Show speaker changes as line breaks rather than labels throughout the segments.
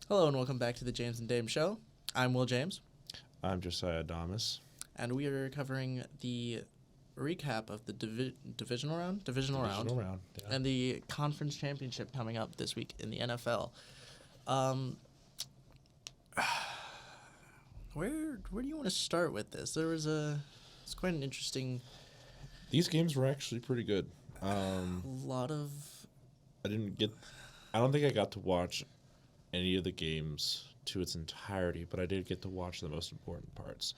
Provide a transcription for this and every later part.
Hello and welcome back to the James and Dame Show. I'm Will James,
I'm Josiah Adamas.
and we are covering the recap of the divisional round,
Yeah.
and the conference championship coming up this week in the NFL. Where do you want to start with this? It's quite an interesting
These games were actually pretty good.
lot of
I don't think I got to watch any of the games to its entirety, but I did get to watch the most important parts.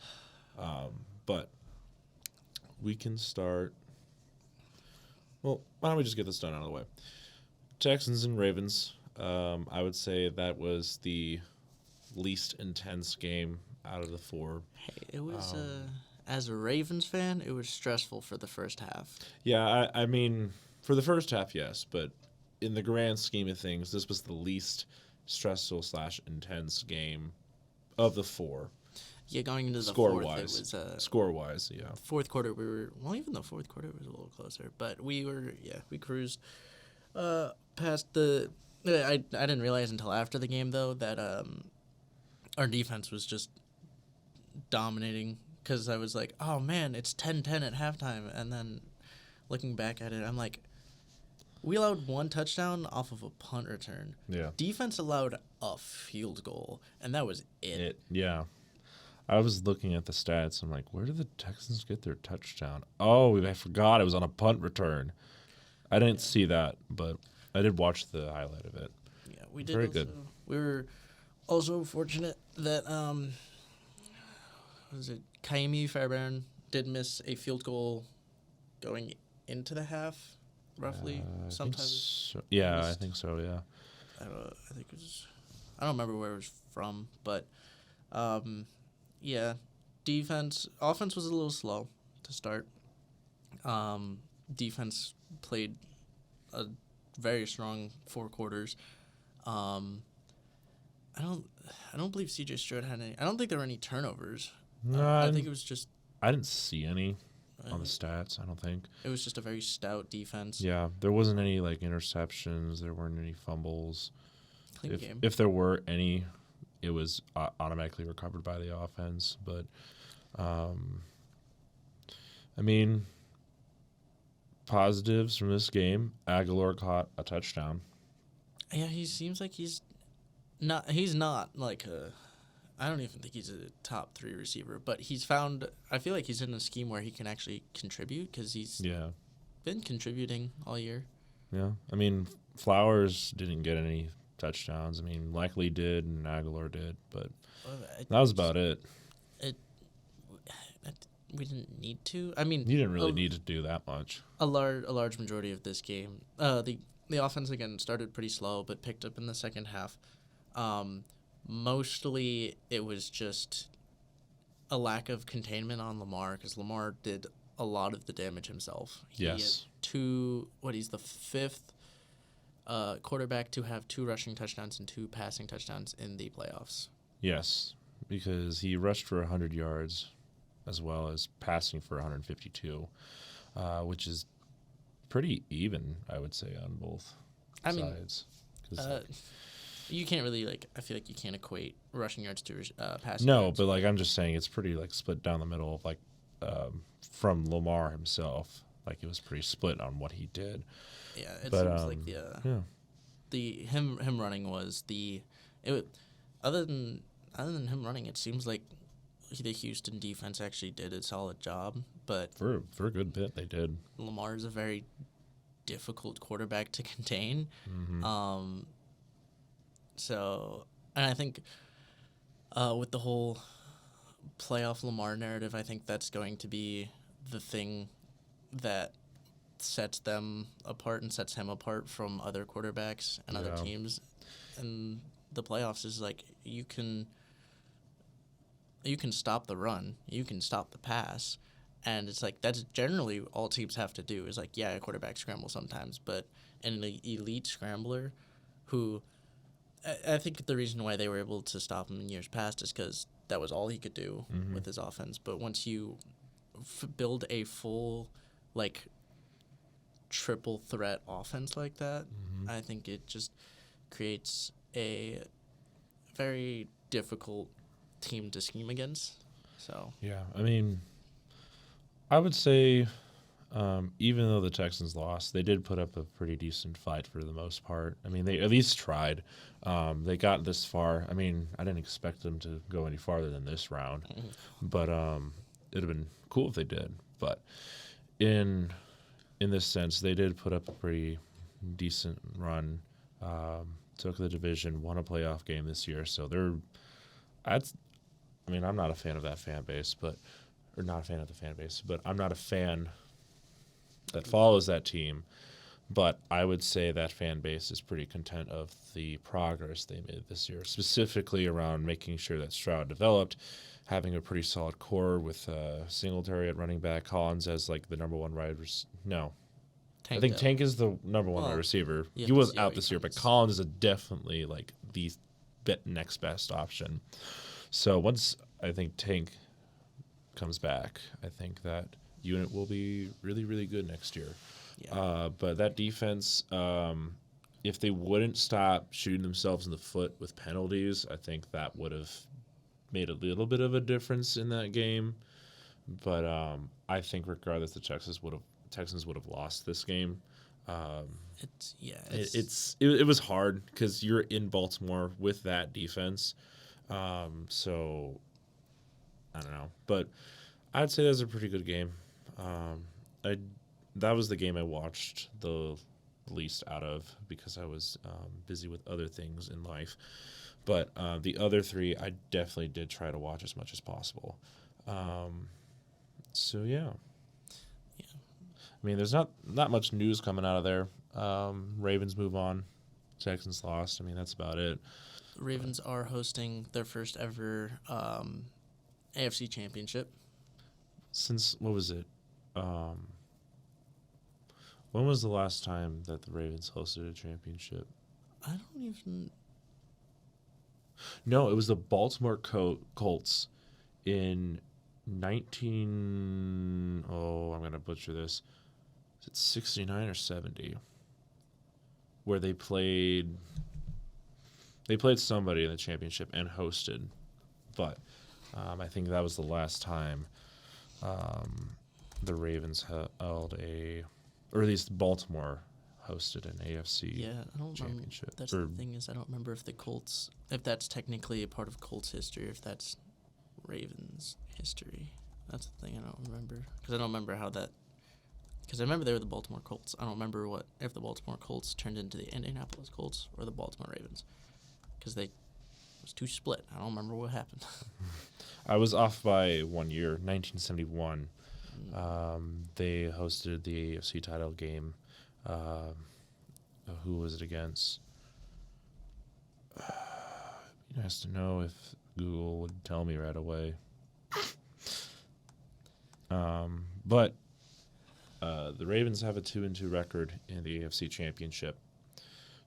But we can start. Well, why don't we just get this done out of the way? Texans and Ravens. I would say that was the least intense game out of the four.
Hey, it was as a Ravens fan, it was stressful for the first half.
Yeah, I mean, for the first half, yes, but in the grand scheme of things, this was the least stressful / intense game of the four.
Yeah, going into the
Score
fourth,
wise.
it was
Score wise, yeah.
fourth quarter even the fourth quarter was a little closer, but we cruised past the. I didn't realize until after the game though that our defense was just dominating because I was like, oh man, it's 10-10 at halftime, and then looking back at it, I'm like, we allowed one touchdown off of a punt return.
Yeah.
Defense allowed a field goal, and that was it.
Yeah. I was looking at the stats. I'm like, where did the Texans get their touchdown? Oh, I forgot it was on a punt return. I didn't see that, but I did watch the highlight of it.
Yeah, we did.
Very
Also,
good.
We were also fortunate that Kaimi Fairbairn did miss a field goal going into the half, roughly. Sometimes.
I think so. Yeah.
I think it was. I don't remember where it was from, but yeah, offense was a little slow to start. Defense played a very strong 4 quarters. I don't believe CJ Stroud had any. I don't think there were any turnovers.
No,
I think it was just.
I didn't see any on the stats. I don't think.
It was just a very stout defense.
Yeah, there wasn't any interceptions. There weren't any fumbles.
Clean game.
If there were any, it was automatically recovered by the offense. But, I mean, positives from this game: Aguilar caught a touchdown.
Yeah, he seems like he's not. He's not like a. I don't even think he's a top 3 receiver, but he's found. I feel like he's in a scheme where he can actually contribute because he's been contributing all year.
Yeah, I mean, Flowers didn't get any touchdowns. I mean, Likely did and Aguilar did, but that was about it.
We didn't need to. I mean,
You didn't really need to do that much.
A large majority of this game, the offense again started pretty slow, but picked up in the second half. Mostly, it was just a lack of containment on Lamar because Lamar did a lot of the damage himself.
Yes.
He's the 5th quarterback to have 2 rushing touchdowns and 2 passing touchdowns in the playoffs.
Yes, because he rushed for 100 yards as well as passing for 152, which is pretty even, I would say, on both sides.
You can't really, I feel like you can't equate rushing yards to passing
No,
yards.
but, I'm just saying it's pretty, split down the middle of, from Lamar himself. It was pretty split on what he did.
Yeah, it seems like him running was other than him running, it seems like the Houston defense actually did a solid job. But
for a good bit, they did.
Lamar is a very difficult quarterback to contain.
Mm-hmm.
So, and I think with the whole playoff Lamar narrative, I think that's going to be the thing that sets them apart and sets him apart from other quarterbacks and other teams. And the playoffs is you can stop the run, you can stop the pass, and it's that's generally all teams have to do is a quarterback scramble sometimes, but an elite scrambler who I think the reason why they were able to stop him in years past is because that was all he could do with his offense. But once you build a full triple threat offense like that, I think it just creates a very difficult team to scheme against. So
Yeah, I mean, I would say even though the Texans lost, they did put up a pretty decent fight for the most part. I mean, they at least tried. They got this far. I mean, I didn't expect them to go any farther than this round, but it'd have been cool if they did. But in this sense, they did put up a pretty decent run. Took the division, won a playoff game this year, so they're. I mean, I'm not a fan of that fan base, or not a fan of the fan base, but I'm not a fan that follows that team. But I would say that fan base is pretty content of the progress they made this year, specifically around making sure that Stroud developed, having a pretty solid core with Singletary at running back, Collins as like the number one No, I think Tank is the number one wide receiver. He was out this year, but Collins is definitely like the next best option. So once I think Tank comes back, I think that unit will be really, really good next year. Yeah. But that defense, if they wouldn't stop shooting themselves in the foot with penalties, I think that would have made a little bit of a difference in that game. But I think regardless, the Texans would have lost this game. It was hard because you're in Baltimore with that defense. So I don't know, but I'd say that was a pretty good game. That was the game I watched the least out of because I was busy with other things in life. But the other three, I definitely did try to watch as much as possible. So yeah. I mean, there's not much news coming out of there. Ravens move on. Texans lost. I mean, that's about it.
Ravens are hosting their first ever AFC Championship.
Since, what was it? When was the last time that the Ravens hosted a championship?
I don't even...
No, it was the Baltimore Colts in 19... Oh, I'm going to butcher this. Is it 69 or 70? Where they played somebody in the championship and hosted. But I think that was the last time the Ravens held or at least Baltimore hosted an AFC championship.
That's the thing is I don't remember if that's technically a part of Colts history, or if that's Ravens history. That's the thing I don't remember. Because I don't remember how that... Because I remember they were the Baltimore Colts. I don't remember if the Baltimore Colts turned into the Indianapolis Colts or the Baltimore Ravens. Because it was too split. I don't remember what happened.
I was off by 1 year, 1971. They hosted the AFC title game. Who was it against? Be nice to know if Google would tell me right away. But the Ravens have a 2-2 record in the AFC Championship.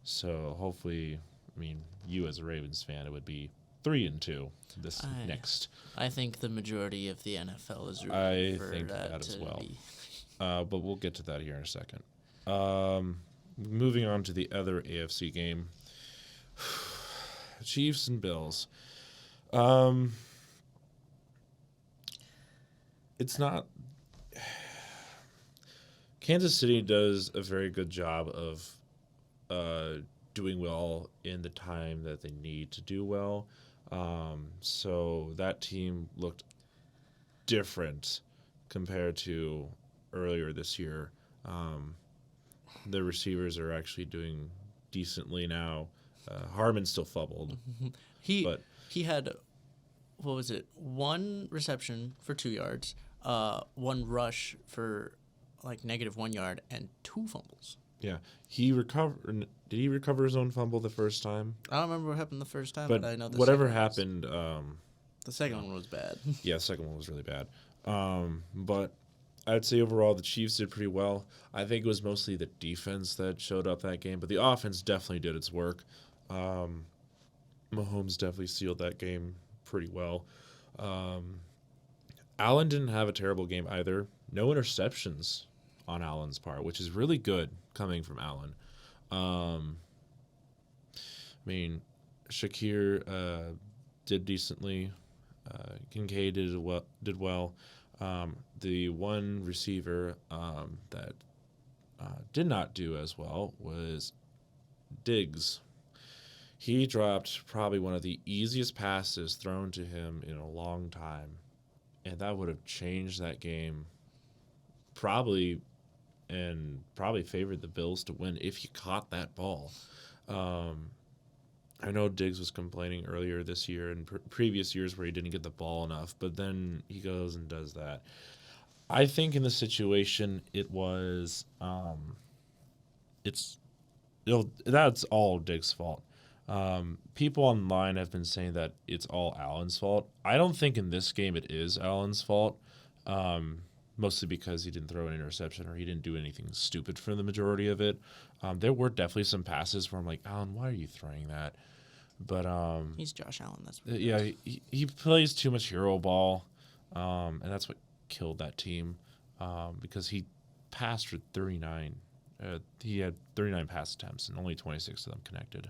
So hopefully, I mean, you as a Ravens fan, it would be 3-2 next.
I think the majority of the NFL is
rooting for that as well. But we'll get to that here in a second. Moving on to the other AFC game, Chiefs and Bills. It's not. Kansas City does a very good job of doing well in the time that they need to do well. So that team looked different compared to earlier this year. The receivers are actually doing decently now. Harmon still fumbled.
He had, what was it, 1 reception for 2 yards, 1 rush for like -1 yard, and 2 fumbles.
Yeah, he recovered. Did he recover his own fumble the first time?
I don't remember what happened the first time, but I know
whatever happened.
The second one was bad.
Yeah, the second one was really bad. But I'd say overall the Chiefs did pretty well. I think it was mostly the defense that showed up that game, but the offense definitely did its work. Mahomes definitely sealed that game pretty well. Allen didn't have a terrible game either. No interceptions on Allen's part, which is really good coming from Allen. I mean, Shakir did decently. Kincaid did well. The one receiver that did not do as well was Diggs. He dropped probably one of the easiest passes thrown to him in a long time, and that would have changed that game probably, and probably favored the Bills to win if he caught that ball. I know Diggs was complaining earlier this year and previous years where he didn't get the ball enough, but then he goes and does that. I think in the situation it was that's all Diggs' fault. People online have been saying that it's all Allen's fault. I don't think in this game it is Allen's fault, mostly because he didn't throw an interception or he didn't do anything stupid for the majority of it. There were definitely some passes where I'm like, Allen, why are you throwing that? But
he's Josh Allen. That's what
yeah, he plays too much hero ball, and that's what killed that team, because he passed for 39. He had 39 pass attempts and only 26 of them connected,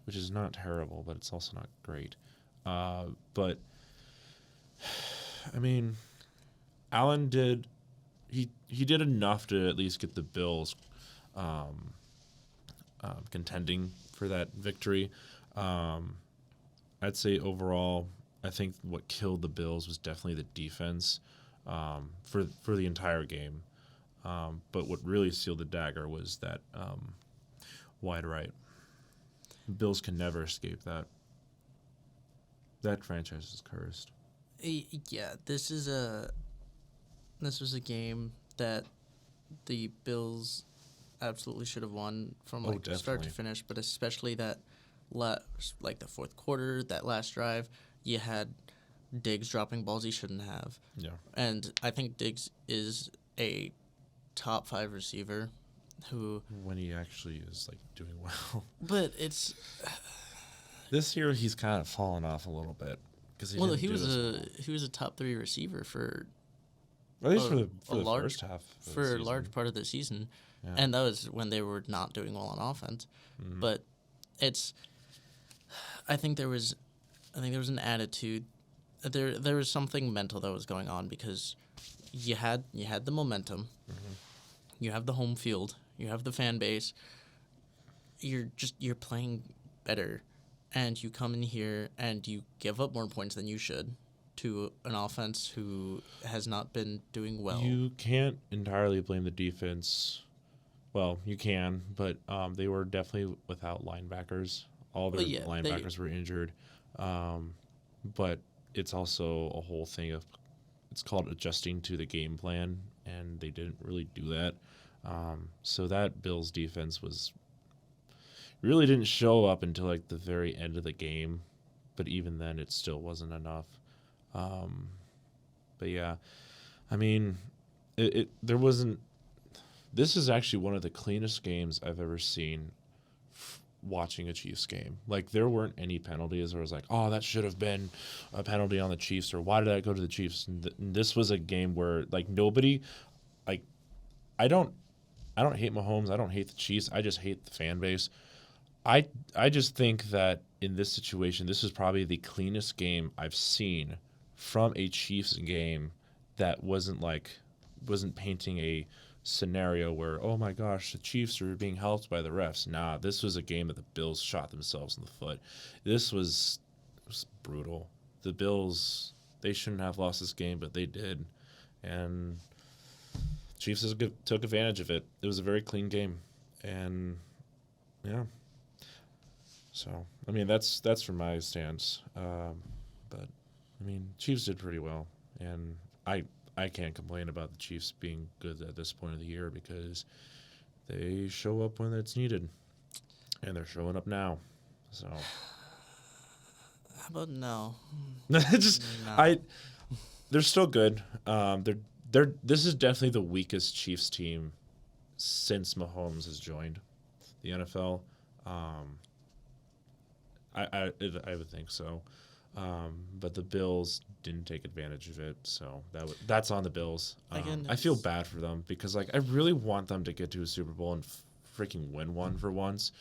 which is not terrible, but it's also not great. But I mean, Allen did he did enough to at least get the Bills contending for that victory. I'd say overall, I think what killed the Bills was definitely the defense for the entire game. But what really sealed the dagger was that wide right. The Bills can never escape that. That franchise is cursed.
Yeah, this was a game that the Bills absolutely should have won from start to finish, but especially that the fourth quarter, that last drive, you had Diggs dropping balls he shouldn't have.
Yeah.
And I think Diggs is a top 5 receiver who,
when he actually is doing well.
But it's
this year he's kind of fallen off a little bit because he
was a top 3 receiver for
at least for the first half
for a large part of the season. Yeah. And that was when they were not doing well on offense. Mm-hmm. But I think there was an attitude. There was something mental that was going on because you had the momentum. Mm-hmm. You have the home field. You have the fan base. You're playing better, and you come in here and you give up more points than you should to an offense who has not been doing well.
You can't entirely blame the defense. Well, you can, but they were definitely without linebackers. All their linebackers were injured. But it's also a whole thing of, it's called adjusting to the game plan, and they didn't really do that. So that Bills defense really didn't show up until the very end of the game, but even then it still wasn't enough. But yeah, I mean, there wasn't. This is actually one of the cleanest games I've ever seen watching a Chiefs game. There weren't any penalties where it was oh, that should have been a penalty on the Chiefs, or why did that go to the Chiefs? And this was a game where nobody, I don't hate Mahomes. I don't hate the Chiefs. I just hate the fan base. I just think that in this situation, this is probably the cleanest game I've seen from a Chiefs game that wasn't painting a scenario where, oh my gosh, the Chiefs are being helped by the refs. Nah, this was a game that the Bills shot themselves in the foot. This was brutal. The Bills, they shouldn't have lost this game, but they did. And Chiefs took advantage of it. It was a very clean game. And yeah. So, I mean, that's from my stance. But, I mean, Chiefs did pretty well. And I can't complain about the Chiefs being good at this point of the year because they show up when it's needed, and they're showing up now. So,
how about no?
They're still good. This is definitely the weakest Chiefs team since Mahomes has joined the NFL. I would think so. But the Bills didn't take advantage of it, so that's on the Bills. I feel bad for them because I really want them to get to a Super Bowl and freaking win one for once,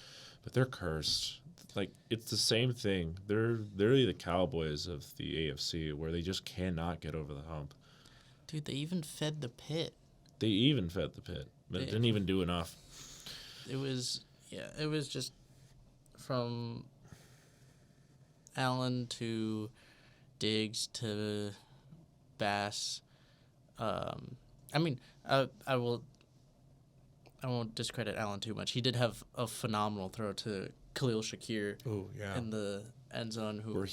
but they're cursed. like it's the same thing. They're literally the Cowboys of the AFC, where they just cannot get over the hump.
Dude, they even fed the pit.
They even fed the pit, but it
They-
didn't even do enough.
It was just from Allen to Diggs to Bass. I mean, I won't discredit Allen too much. He did have a phenomenal throw to Khalil Shakir
Oh yeah,
in the end zone.
where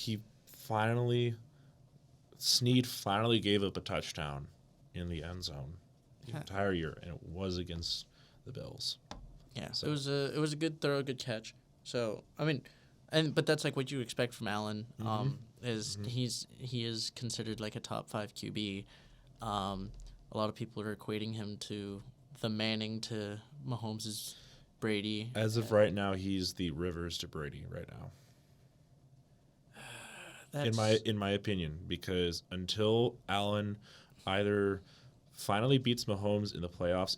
Snead finally gave up a touchdown in the end zone the
Huh.
entire year, and it was against the Bills.
Yeah,
So-
it was a good throw, good catch. So I mean, but that's like what you expect from Allen. He is considered like a top 5 QB. A lot of people are equating him to the Manning to Mahomes' Brady.
As of right now, he's the Rivers to Brady right now.
That's,
In my opinion, because until Allen either finally beats Mahomes in the playoffs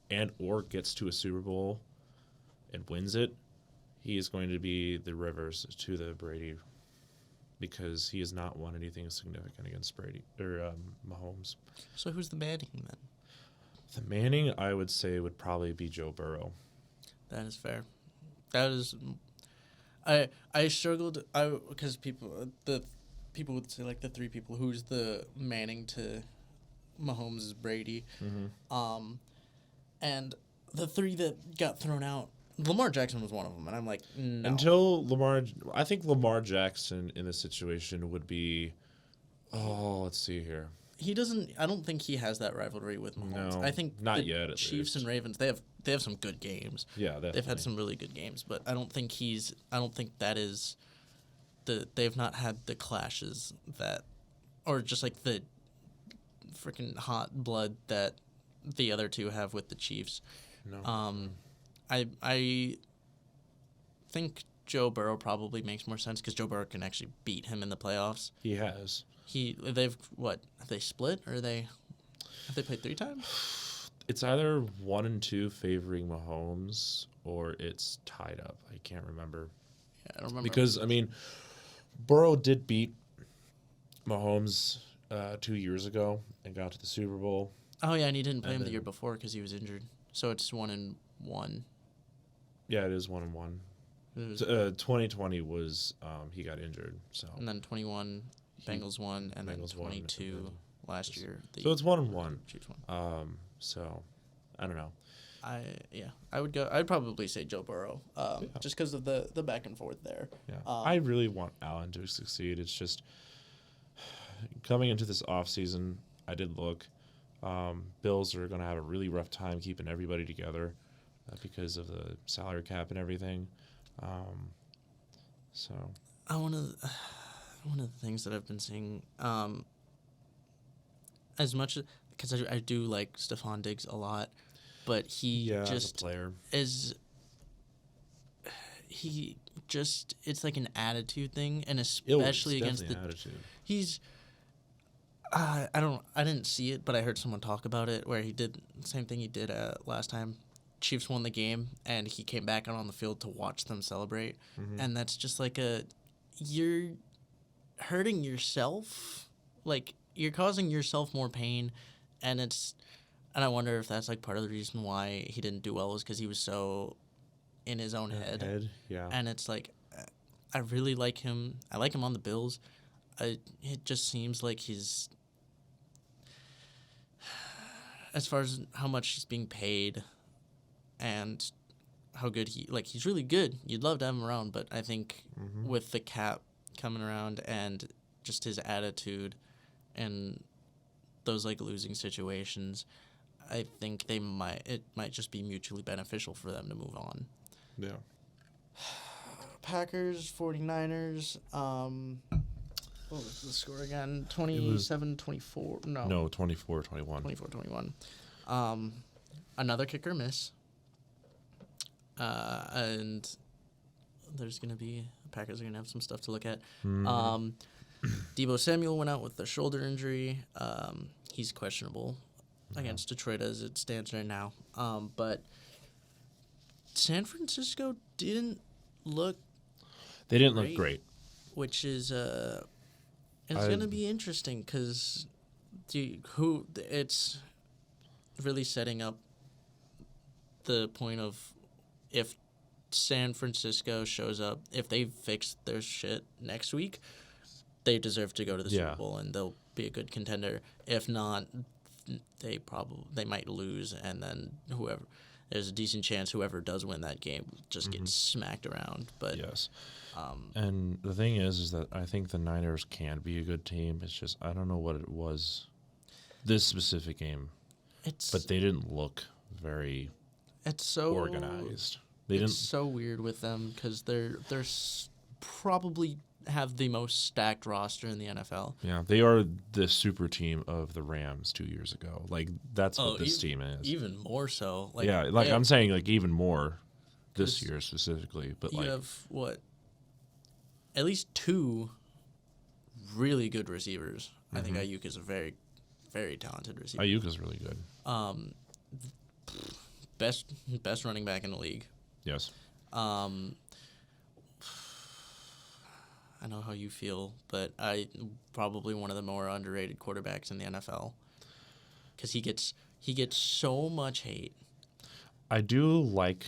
and or gets to a Super Bowl and wins it, he is going to be the Rivers to the Brady, because he has not won anything significant against Brady or Mahomes.
so who's the Manning then?
The Manning, I would say, would probably be Joe Burrow.
That is fair. That is, I struggled. Because the people would say like the 3 people. Who's the Manning to Mahomes' Brady? And the 3 that got thrown out, Lamar Jackson was one of them, and I'm like, no.
Until I think Lamar Jackson in this situation would be. Oh, let's see here.
He doesn't. I don't think he has that rivalry with Mahomes.
No,
I think
not
the
yet, at
Chiefs
least.
and Ravens, they have some good games.
Yeah, definitely.
They've had some really good games, but I don't think that is they've not had the clashes that, or just like the freaking hot blood that the other 2 have with the Chiefs.
No.
I think Joe Burrow probably makes more sense because Joe Burrow can actually beat him in the playoffs.
He has.
Have they split, or have they played 3 times?
It's either 1 and 2 favoring Mahomes, or it's tied up. I can't remember.
Yeah, I don't remember.
Because, I mean, Burrow did beat Mahomes 2 years ago and got to the Super Bowl.
Oh yeah, and he didn't play
And
him the year
then-
before because he was injured. So it's 1-1.
Yeah, it is 1 and 1.
It was-
2020 was he got injured, so
and then 21, Bengals won, and then
Bengals won, and
22
then-
last year. The
so it's 1 and 1.
Chiefs won.
So I don't know.
I would go. I'd probably say Joe Burrow, just because of the back and forth there.
Yeah, I really want Allen to succeed. It's just coming into this offseason, I did look. Bills are going to have a really rough time keeping everybody together because of the salary cap and everything. So
One of the things that I've been seeing, as much because I do like Stephon Diggs a lot, but he
as a
just
player,
it's like an attitude thing, and
It's
especially against
definitely
the
an attitude.
he's I didn't see it, but I heard someone talk about it where he did the same thing he did last time. Chiefs won the game, and he came back out on the field to watch them celebrate, and that's just like you're hurting yourself, like you're causing yourself more pain, and I wonder if that's like part of the reason why he didn't do well was because he was so in his own head.
Yeah.
And it's like, I really like him. I like him on the Bills. It just seems like he's, as far as how much he's being paid and how good he's really good. You'd love to have him around, but I think with the cap coming around and just his attitude and those like losing situations, I think it might just be mutually beneficial for them to move on.
Yeah.
Packers, 49ers, what was the score again? 27-24.
No, 24-21.
24-21. Another kicker miss. And there's going to be, Packers are going to have some stuff to look at. Deebo Samuel went out with a shoulder injury. He's questionable against Detroit as it stands right now. But San Francisco didn't look
They didn't look great.
Which is it's
I-
gonna be interesting because it's really setting up the point of if San Francisco shows up, if they fix their shit next week, they deserve to go to the
Yeah.
Super Bowl and they'll be a good contender. If not, they might lose, and then there's a decent chance whoever does win that game just gets smacked around. But
Yes. And the thing is that I think the Niners can be a good team. It's just I don't know what it was this specific game,
it's
but they didn't look very
it's so
organized. They
It's
didn't.
so weird with them because they're probably have the most stacked roster in the NFL.
Yeah, they are the super team of the Rams 2 years ago. Like that's what this
even,
team is.
Even more so.
Yeah, like I'm saying, like even more this
'Cause
year specifically. But
you
like,
have at least two really good receivers. I think Ayuk is a very, very talented receiver.
Ayuka's really good.
Best running back in the league.
Yes.
I know how you feel, but probably one of the more underrated quarterbacks in the NFL because he gets so much hate.
I do like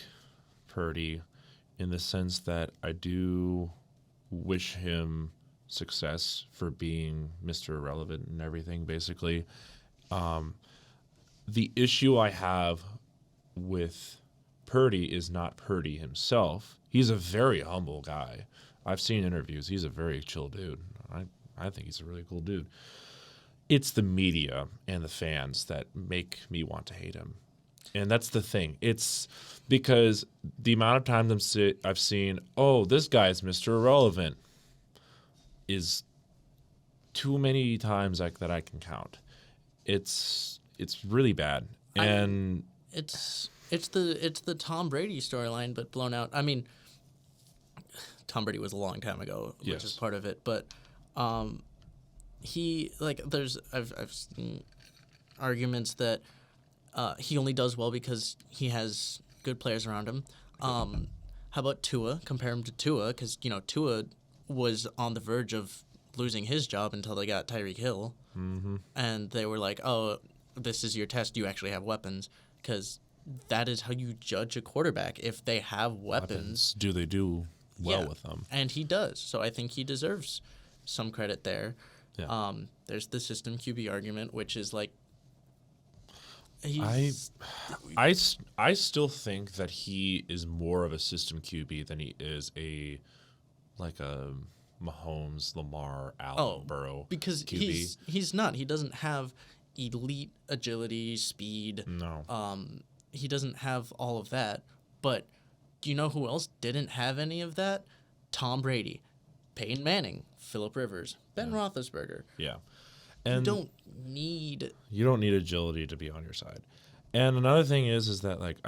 Purdy in the sense that I do wish him success for being Mr. Irrelevant and everything, basically. The issue I have with Purdy is not Purdy himself. He's a very humble guy. I've seen interviews. He's a very chill dude. I think he's a really cool dude. It's the media and the fans that make me want to hate him. And that's the thing. It's because the amount of times I've seen, oh, this guy's Mr. Irrelevant is too many times that I can count. It's really bad. And
It's the Tom Brady storyline, but blown out. I mean, Tom Brady was a long time ago, which
Yes.
is part of it. But he I've seen arguments that he only does well because he has good players around him. How about Tua? Compare him to Tua, because Tua was on the verge of losing his job until they got Tyreek Hill, and they were like, "Oh, this is your test. You actually have weapons," because that is how you judge a quarterback. If they have weapons.
do they do well
Yeah,
with them?
and he does. So I think he deserves some credit there.
Yeah.
There's the system QB argument, which is like
I still think that he is more of a system QB than he is a Mahomes, Lamar, Allen, Burrow
because
QB.
he's not. He doesn't have elite agility, speed.
No.
He doesn't have all of that. But do you know who else didn't have any of that? Tom Brady, Peyton Manning, Phillip Rivers, Ben Roethlisberger.
Yeah.
You
And
don't need.
you don't need agility to be on your side. And another thing is that like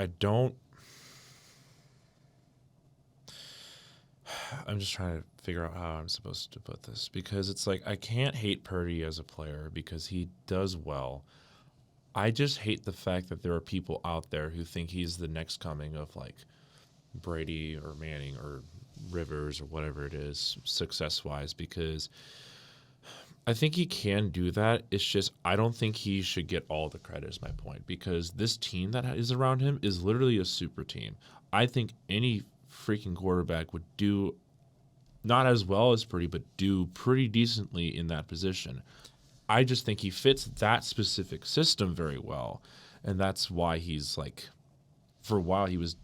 I'm just trying to figure out how I'm supposed to put this because it's like I can't hate Purdy as a player because he does well. I just hate the fact that there are people out there who think he's the next coming of like Brady or Manning or Rivers or whatever it is success-wise because I think he can do that. It's just I don't think he should get all the credit is my point because this team that is around him is literally a super team. I think any freaking quarterback would do not as well as Purdy, but do pretty decently in that position. I just think he fits that specific system very well, and that's why he's like, for a while he was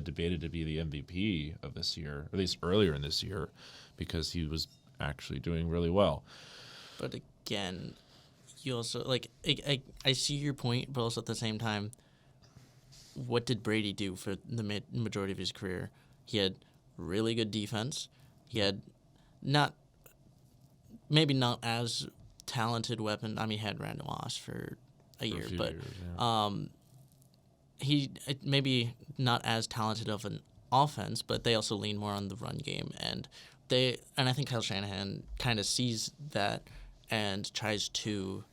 debated to be the MVP of this year, at least earlier in this year, because he was actually doing really well.
But again, you also like I see your point, but also at the same time, what did Brady do for the majority of his career? He had really good defense. He had maybe not as talented weapon. I mean, he had Randy Moss for a year,
few
but
years, yeah.
he maybe not as talented of an offense, but they also lean more on the run game, and I think Kyle Shanahan kind of sees that and tries to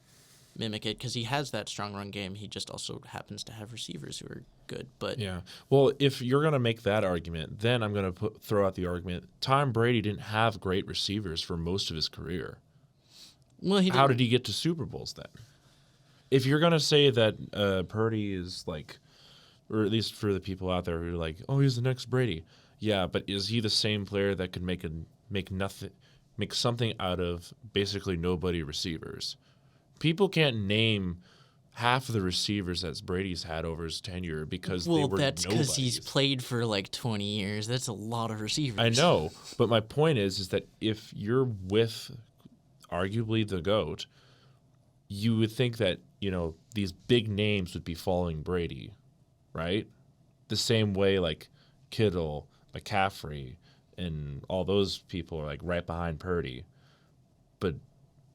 mimic it because he has that strong run game. He just also happens to have receivers who are good. But
Yeah. Well, if you're going to make that argument, then I'm going to throw out the argument Tom Brady didn't have great receivers for most of his career.
well, he
How
didn't-
did he get to Super Bowls then? If you're going to say that Purdy is like, or at least for the people out there who are like, oh, he's the next Brady. Yeah, but is he the same player that could make something out of basically nobody receivers? People can't name half of the receivers that Brady's had over his tenure because they
Well,
were
that's because he's
nobodies.
played for like 20 years. That's a lot of receivers.
I know, but my point is that if you're with arguably the GOAT, you would think that, these big names would be following Brady, right? The same way like Kittle, McCaffrey, and all those people are like right behind Purdy. But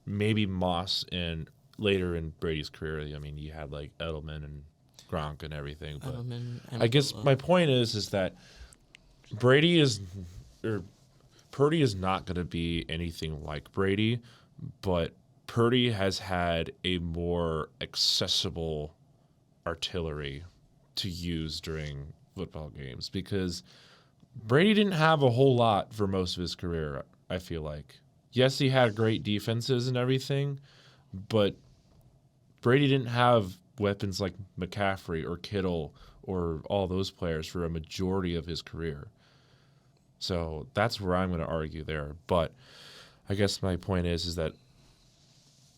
maybe Moss and later in Brady's career, I mean, you had like Edelman and Gronk and everything. But
Edelman,
I guess
Amendola.
my point is that Purdy is not going to be anything like Brady, but Purdy has had a more accessible artillery to use during football games because Brady didn't have a whole lot for most of his career, I feel like. Yes, he had great defenses and everything, but Brady didn't have weapons like McCaffrey or Kittle or all those players for a majority of his career. So that's where I'm going to argue there. But I guess my point is that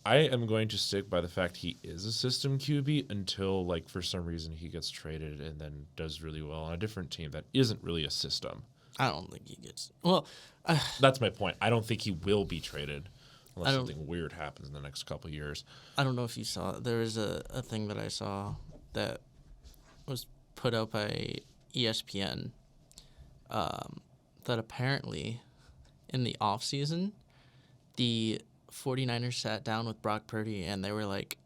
I am going to stick by the fact he is a system QB until, like, for some reason he gets traded and then does really well on a different team that isn't really a system.
I don't think he gets. Well,
That's my point. I don't think he will be traded unless
I don't-
something weird happens in the next couple of years.
I don't know if you saw. There was a thing that I saw that was put out by ESPN that apparently in the offseason, the 49ers sat down with Brock Purdy and they were like,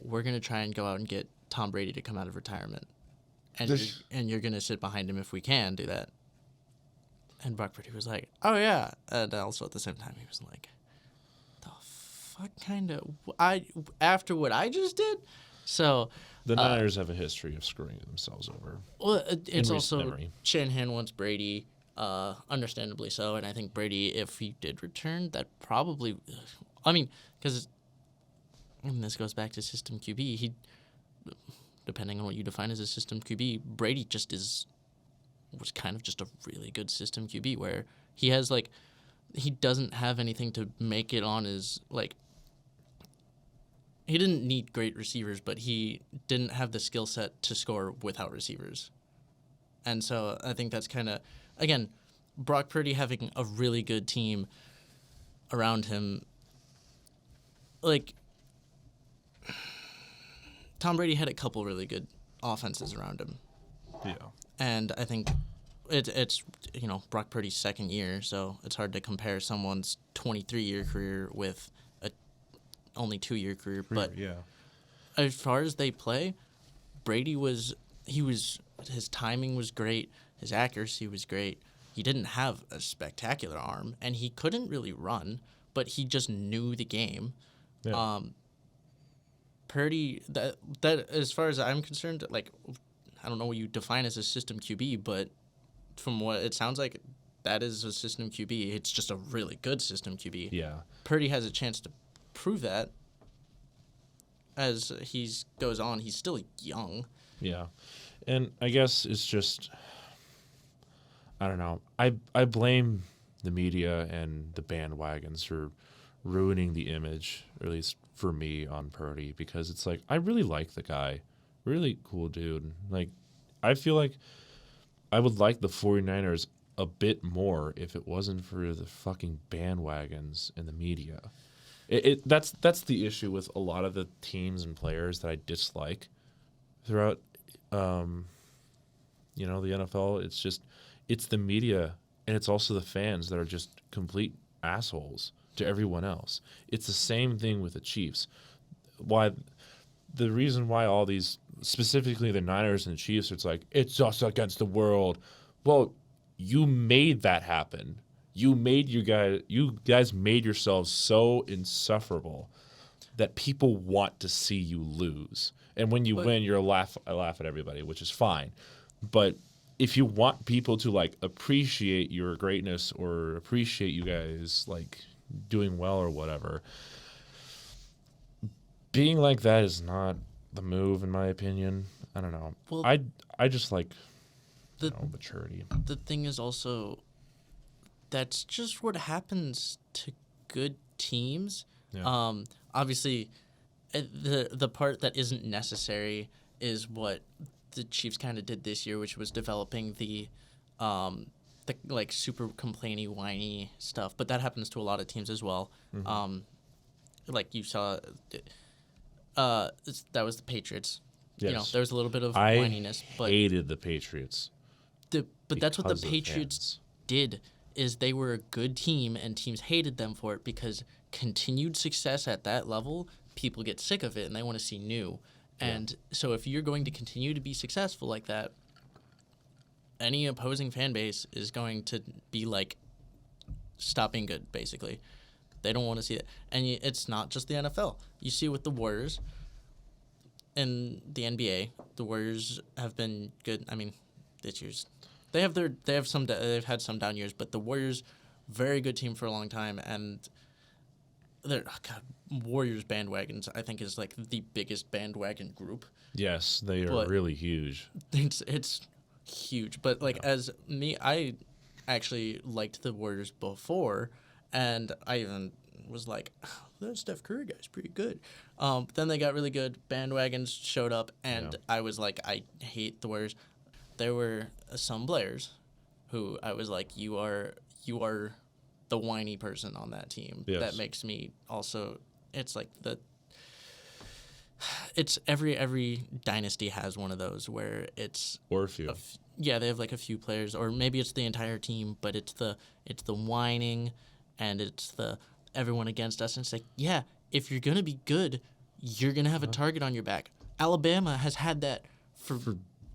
we're going to try and go out and get Tom Brady to come out of retirement. And you're going to sit behind him if we can do that. And Brock Purdy was like, oh, yeah. And also at the same time, he was like, the fuck kind of... after what I just did? So...
The Niners have a history of screwing themselves over.
Well, it's
recent
also
memory.
Shanahan wants Brady, understandably so, and I think Brady, if he did return, that probably, I mean, because this goes back to system QB. He, depending on what you define as a system QB, Brady was kind of just a really good system QB where he has he doesn't have anything to make it on his He didn't need great receivers, but he didn't have the skill set to score without receivers. And so I think that's kind of, again, Brock Purdy having a really good team around him. Tom Brady had a couple really good offenses around him.
Yeah.
And I think it's Brock Purdy's second year, so it's hard to compare someone's 23-year career with a only 2-year career. But
yeah.
as far as they play, Brady his timing was great, his accuracy was great. He didn't have a spectacular arm, and he couldn't really run, but he just knew the game.
Yeah.
Purdy, that as far as I'm concerned, I don't know what you define as a system QB, but from what it sounds like, that is a system QB. It's just a really good system QB.
Yeah.
Purdy has a chance to prove that as he goes on. He's still young.
Yeah. And I guess it's just, I don't know. I blame the media and the bandwagons for ruining the image, or at least for me, on Purdy, because it's I really like the guy. Really cool dude. I feel like I would like the 49ers a bit more if it wasn't for the fucking bandwagons and the media. That's the issue with a lot of the teams and players that I dislike throughout the NFL. It's the media, and it's also the fans that are just complete assholes to everyone else. It's the same thing with the Chiefs. The reason why all these, specifically the Niners and the Chiefs, it's us against the world. Well, you made that happen. You guys made yourselves so insufferable that people want to see you lose. And when you win, I laugh at everybody, which is fine. But if you want people to like appreciate your greatness or appreciate you guys like doing well or whatever, being like that is not the move in my opinion. I don't know.
Well,
I just like
the
maturity.
the thing is also that's just what happens to good teams.
Yeah.
Obviously, the part that isn't necessary is what the Chiefs kind of did this year, which was developing the like super complainy, whiny stuff. But that happens to a lot of teams as well. Like you saw, that was the Patriots.
Yes.
You know, there was a little bit of
I
whininess, but
hated the Patriots.
but that's what the
because of
Patriots
fans.
did. Is they were a good team and teams hated them for it because continued success at that level, people get sick of it and they want to see new. And so if you're going to continue to be successful like that, any opposing fan base is going to be like, stop being good, basically. They don't want to see that. And it's not just the NFL. You see it with the Warriors in the NBA. The Warriors have been good. I mean, this year's they've had some down years, but the Warriors, very good team for a long time, and Warriors bandwagons I think is like the biggest bandwagon group.
Yes, they are
But-
really huge.
It's huge, but like as me, I actually liked the Warriors before, and I even was like, oh, that Steph Curry guy's pretty good. But then they got really good. Bandwagons showed up, and I was like, I hate the Warriors. There were some players who I was like, you are the whiny person on that team.
Yes.
That makes me also. It's like it's every dynasty has one of those where it's
Or a few.
they have like a few players, or maybe it's the entire team, but it's the whining, and it's the everyone against us, and it's like, yeah, if you're gonna be good, you're gonna have a target on your back. Alabama has had that for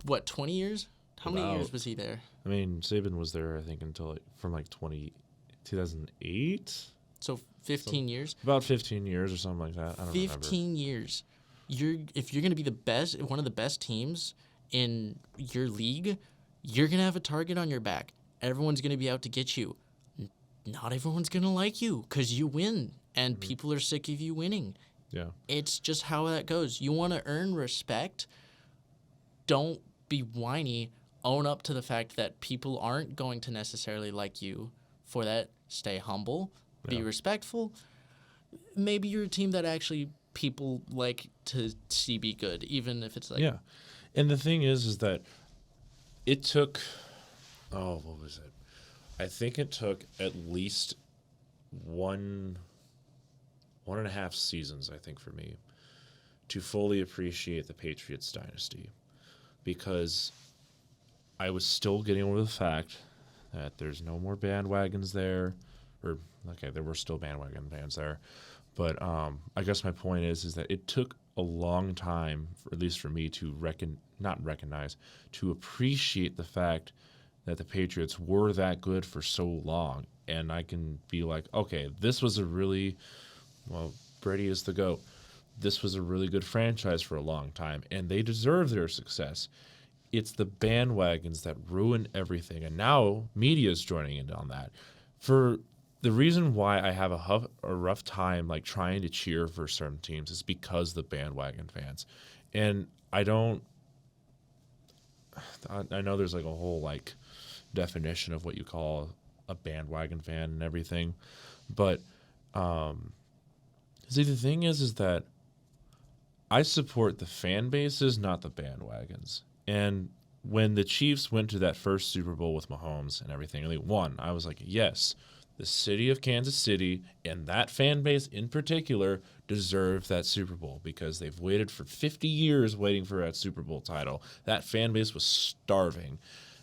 what, 20 years? How many years was he there?
I mean, Saban was there, I think, until from like 2008?
So 15 years.
About 15 years or something like that. I don't
15 years. If you're gonna be the best, one of the best teams in your league, you're gonna have a target on your back. Everyone's gonna be out to get you. Not everyone's gonna like you because you win, and people are sick of you winning.
Yeah.
It's just how that goes. You want to earn respect. Don't be whiny. Own up to the fact that people aren't going to necessarily like you for that. Stay humble. Be respectful. Maybe you're a team that actually people like to see be good, even if it's like...
Yeah. And the thing is that it took, what was it? I think it took at least one and a half seasons, I think, for me to fully appreciate the Patriots dynasty, because I was still getting over the fact that there's no more bandwagons there, or okay, there were still bandwagon fans there, but I guess my point is that it took a long time, at least for me, to to appreciate the fact that the Patriots were that good for so long, and I can be like, okay, this was a really, Brady is the GOAT. This was a really good franchise for a long time, and they deserve their success. It's the bandwagons that ruin everything, and now media is joining in on that. For the reason why I have a rough time like trying to cheer for certain teams is because the bandwagon fans, and I know there's like a whole like definition of what you call a bandwagon fan and everything, but see, the thing is that I support the fan bases, not the bandwagons. And when the Chiefs went to that first Super Bowl with Mahomes and everything, and they won, I was like, yes, the city of Kansas City and that fan base in particular deserve that Super Bowl, because they've waited for 50 years waiting for that Super Bowl title. That fan base was starving,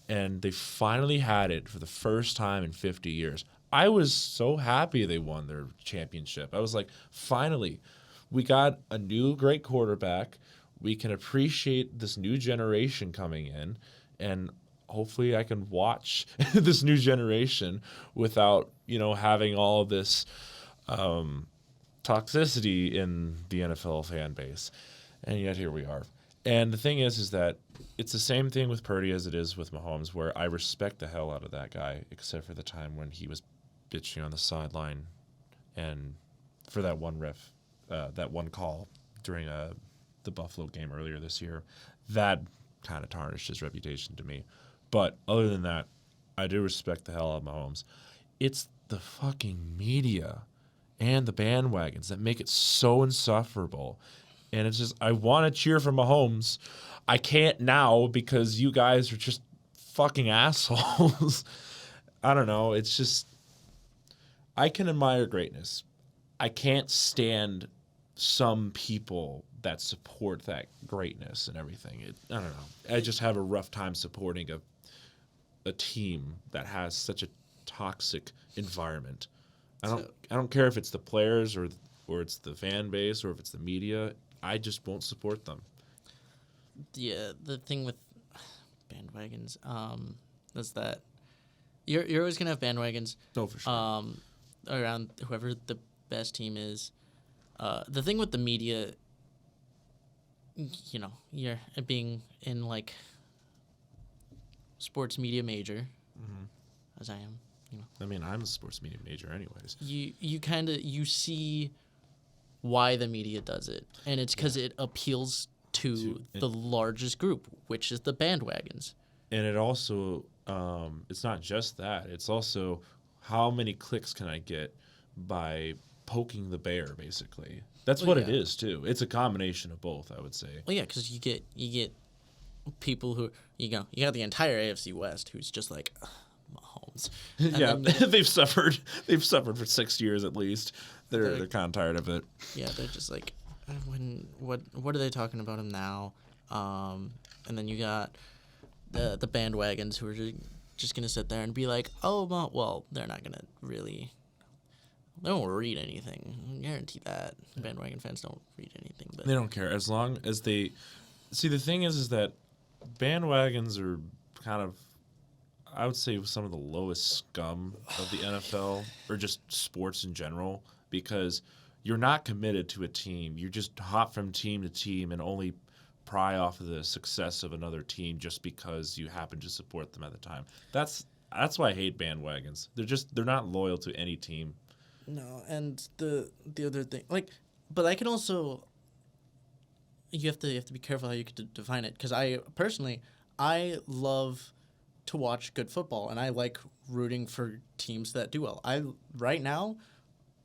and they finally had it for the first time in 50 years. I was so happy they won their championship. I was like, finally, we got a new great quarterback. We can appreciate this new generation coming in, and hopefully I can watch this new generation without, having all this toxicity in the NFL fan base, and yet here we are. And the thing is that it's the same thing with Purdy as it is with Mahomes, where I respect the hell out of that guy, except for the time when he was bitching on the sideline, and for that one that one call during the Buffalo game earlier this year, that kind of tarnished his reputation to me. But other than that, I do respect the hell out of Mahomes. It's the fucking media and the bandwagons that make it so insufferable. And it's just, I want to cheer for Mahomes. I can't now because you guys are just fucking assholes. I don't know. It's just, I can admire greatness. I can't stand some people that support that greatness and everything. I don't know. I just have a rough time supporting a team that has such a toxic environment. I don't care if it's the players or it's the fan base or if it's the media. I just won't support them.
Yeah, the thing with bandwagons is that you're always gonna have bandwagons.
No, for sure.
Around whoever the best team is. The thing with the media, you know, you're being in like sports media major, as I am. You know,
I mean, I'm a sports media major, anyways.
You see why the media does it, and it's because it appeals to the largest group, which is the bandwagons.
And it also, it's not just that. It's also how many clicks can I get by poking the bear, basically. That's what it is, too. It's a combination of both, I would say.
Well, yeah, because you get people who, you got the entire AFC West who's just like, Mahomes. And
yeah,
then
they've suffered for 6 years at least. They're kind of tired of it.
Yeah, they're just like, what are they talking about him now? And then you got the bandwagons who are just gonna sit there and be like, oh, well, they're not gonna really. They don't read anything. I guarantee that bandwagon fans don't read anything. But
they don't care as long as they see. The thing is that bandwagons are kind of, I would say, some of the lowest scum of the NFL or just sports in general, because you're not committed to a team. You just hop from team to team and only pry off of the success of another team just because you happen to support them at the time. That's why I hate bandwagons. They're not loyal to any team.
No, and the other thing, but I can also, you have to be careful how you could define it, because I love to watch good football, and I like rooting for teams that do well. Right now,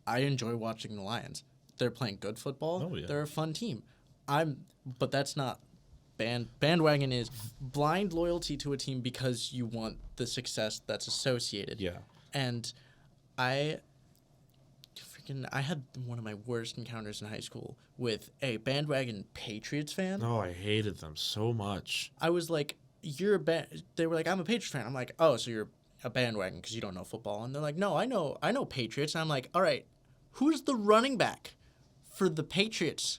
I enjoy watching the Lions. They're playing good football.
Oh, yeah.
They're a fun team. But that's not bandwagon is blind loyalty to a team because you want the success that's associated.
Yeah.
And I had one of my worst encounters in high school with a bandwagon Patriots fan.
Oh, I hated them so much.
I was like, they were like, I'm a Patriots fan. I'm like, oh, so you're a bandwagon because you don't know football. And they're like, no, I know Patriots. And I'm like, all right, who's the running back for the Patriots?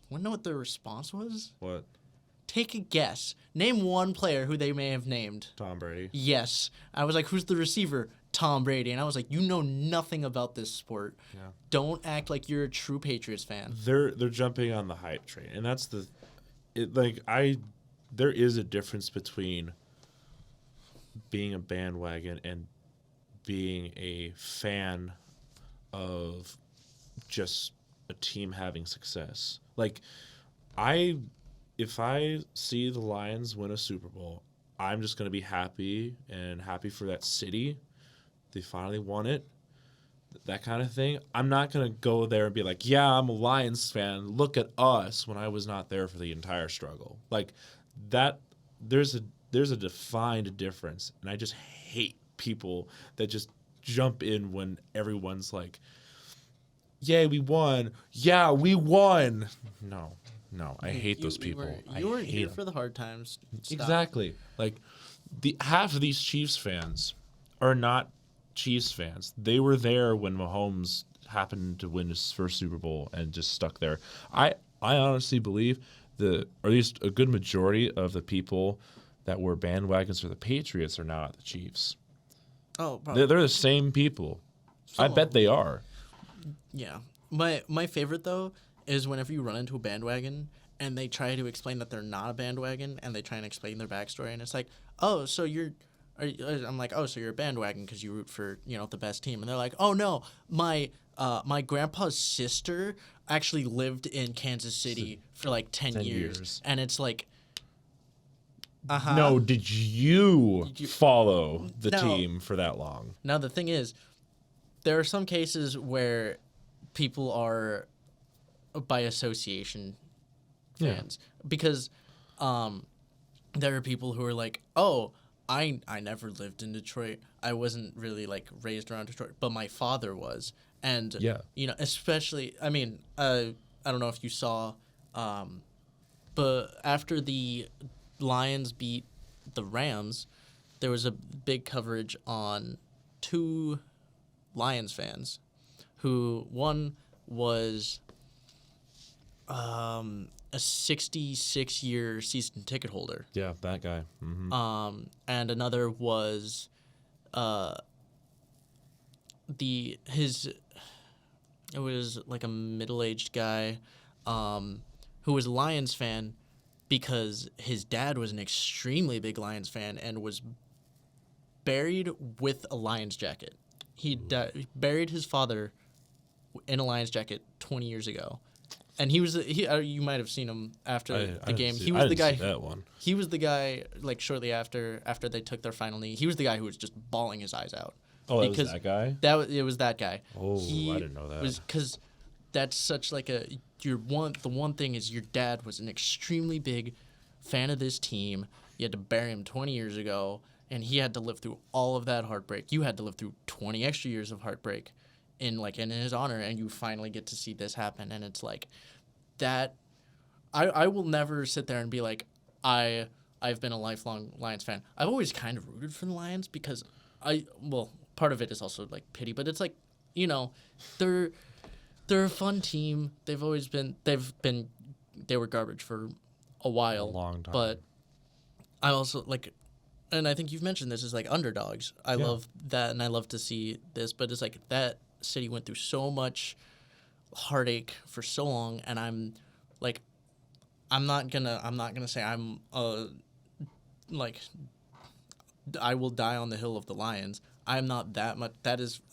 Want to know what their response was?
What?
Take a guess. Name one player who they may have named.
Tom Brady.
Yes. I was like, who's the receiver? Tom Brady. And I was like, you know nothing about this sport.
Yeah.
Don't act like you're a true Patriots fan.
They're jumping on the hype train, and that's there is a difference between being a bandwagon and being a fan of just a team having success. Like, if I see the Lions win a Super Bowl, I'm just going to be happy for that city. They finally won it. That kind of thing. I'm not going to go there and be like, yeah, I'm a Lions fan. Look at us, when I was not there for the entire struggle. Like that, there's a defined difference. And I just hate people that just jump in when everyone's like, yay, we won. Yeah, we won. No, I hate those people.
You weren't here for the hard times. Stop.
Exactly. Like, half of these Chiefs fans are not Chiefs fans. They were there when Mahomes happened to win his first Super Bowl and just stuck there. I honestly believe or at least a good majority of the people that were bandwagons for the Patriots are now at the Chiefs.
Oh, probably.
They're the same people. I bet they are.
Yeah. My favorite though is whenever you run into a bandwagon and they try to explain that they're not a bandwagon and they try and explain their backstory and it's like, oh, so I'm like, oh, so you're a bandwagon because you root for the best team, and they're like, oh no, my grandpa's sister actually lived in Kansas City for like 10 years, and it's like,
No, did you follow the
No.
team for that long?
Now the thing is, there are some cases where people are by association fans because there are people who are like, oh, I never lived in Detroit. I wasn't really like raised around Detroit, but my father was. And especially, I mean, I don't know if you saw, but after the Lions beat the Rams, there was a big coverage on two Lions fans who one was a 66-year season ticket holder.
Yeah, that guy. Mm-hmm.
And another was it was like a middle-aged guy who was a Lions fan because his dad was an extremely big Lions fan and was buried with a Lions jacket. He buried his father in a Lions jacket 20 years ago. And you might have seen him after the game. He was the guy.
That one.
He was the guy like shortly after they took their final knee. He was the guy who was just bawling his eyes out.
Oh, it was that guy?
It was that guy.
Oh, I didn't know that.
Because that's such like the one thing is your dad was an extremely big fan of this team. You had to bury him 20 years ago, and he had to live through all of that heartbreak. You had to live through 20 extra years of heartbreak in his honor, and you finally get to see this happen, and it's like that. I will never sit there and be like, I've been a lifelong Lions fan. I've always kind of rooted for the Lions because part of it is also like pity, but it's like, they're a fun team. They were garbage for a while,
A long time.
but I also like, and I think you've mentioned this is like underdogs. I love that, and I love to see this, but it's like that city went through so much heartache for so long, and I'm not gonna say I'm I will die on the hill of the Lions. I'm not that much.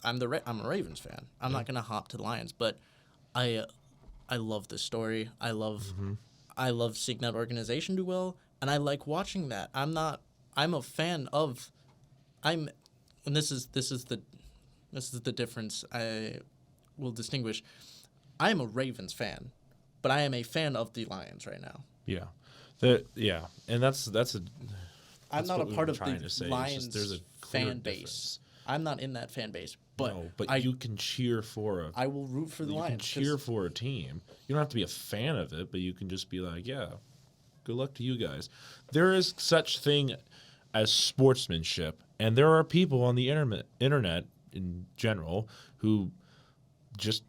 I'm a Ravens fan. I'm not gonna hop to the Lions, but I love the story. I love seeing that organization do well, and I like watching that. I'm a fan of. And this is the difference I will distinguish. I am a Ravens fan, but I am a fan of the Lions right now.
Yeah, and that's
I'm not a part of
trying
the
to say.
Lions
There's a clear
fan base.
difference.
I'm not in that fan base, but
you can cheer for
I will root for the
you
Lions.
can cheer for a team. You don't have to be a fan of it, but you can just be like, yeah, good luck to you guys. There is such thing as sportsmanship, and there are people on the internet in general who just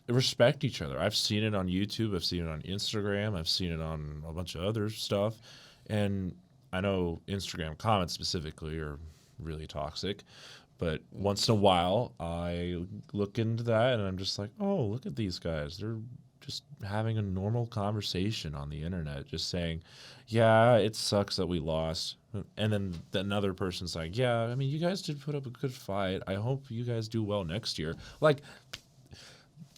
respect each other. I've seen it on YouTube. I've seen it on Instagram. I've seen it on a bunch of other stuff, and I know Instagram comments specifically are really toxic, but once in a while I look into that and I'm just like, oh, look at these guys. They're just having a normal conversation on the internet, just saying, yeah, it sucks that we lost. And then another person's like, yeah, I mean, you guys did put up a good fight. I hope you guys do well next year. Like,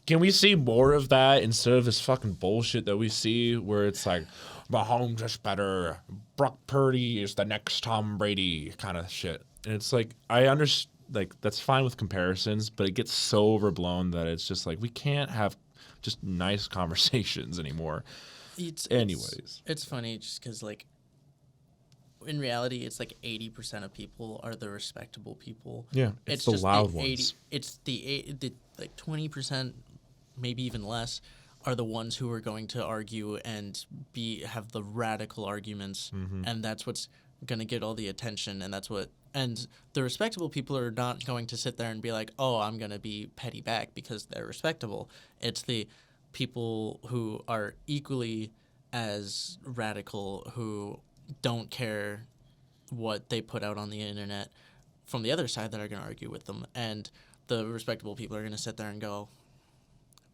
can we see more of that instead of this fucking bullshit that we see where it's like, Mahomes is better, Brock Purdy is the next Tom Brady kind of shit. And it's like, I understand, like, that's fine with comparisons, but it gets so overblown that it's just like, we can't have just nice conversations anymore.
It's funny just because, like, in reality, it's like 80% of people are the respectable people.
Yeah, it's the
just
loud
the
ones.
It's the like 20%, maybe even less, are the ones who are going to argue and have the radical arguments, and that's what's going to get all the attention, and the respectable people are not going to sit there and be like, oh, I'm going to be petty back because they're respectable. It's the people who are equally as radical who don't care what they put out on the internet from the other side that are going to argue with them, and the respectable people are going to sit there and go,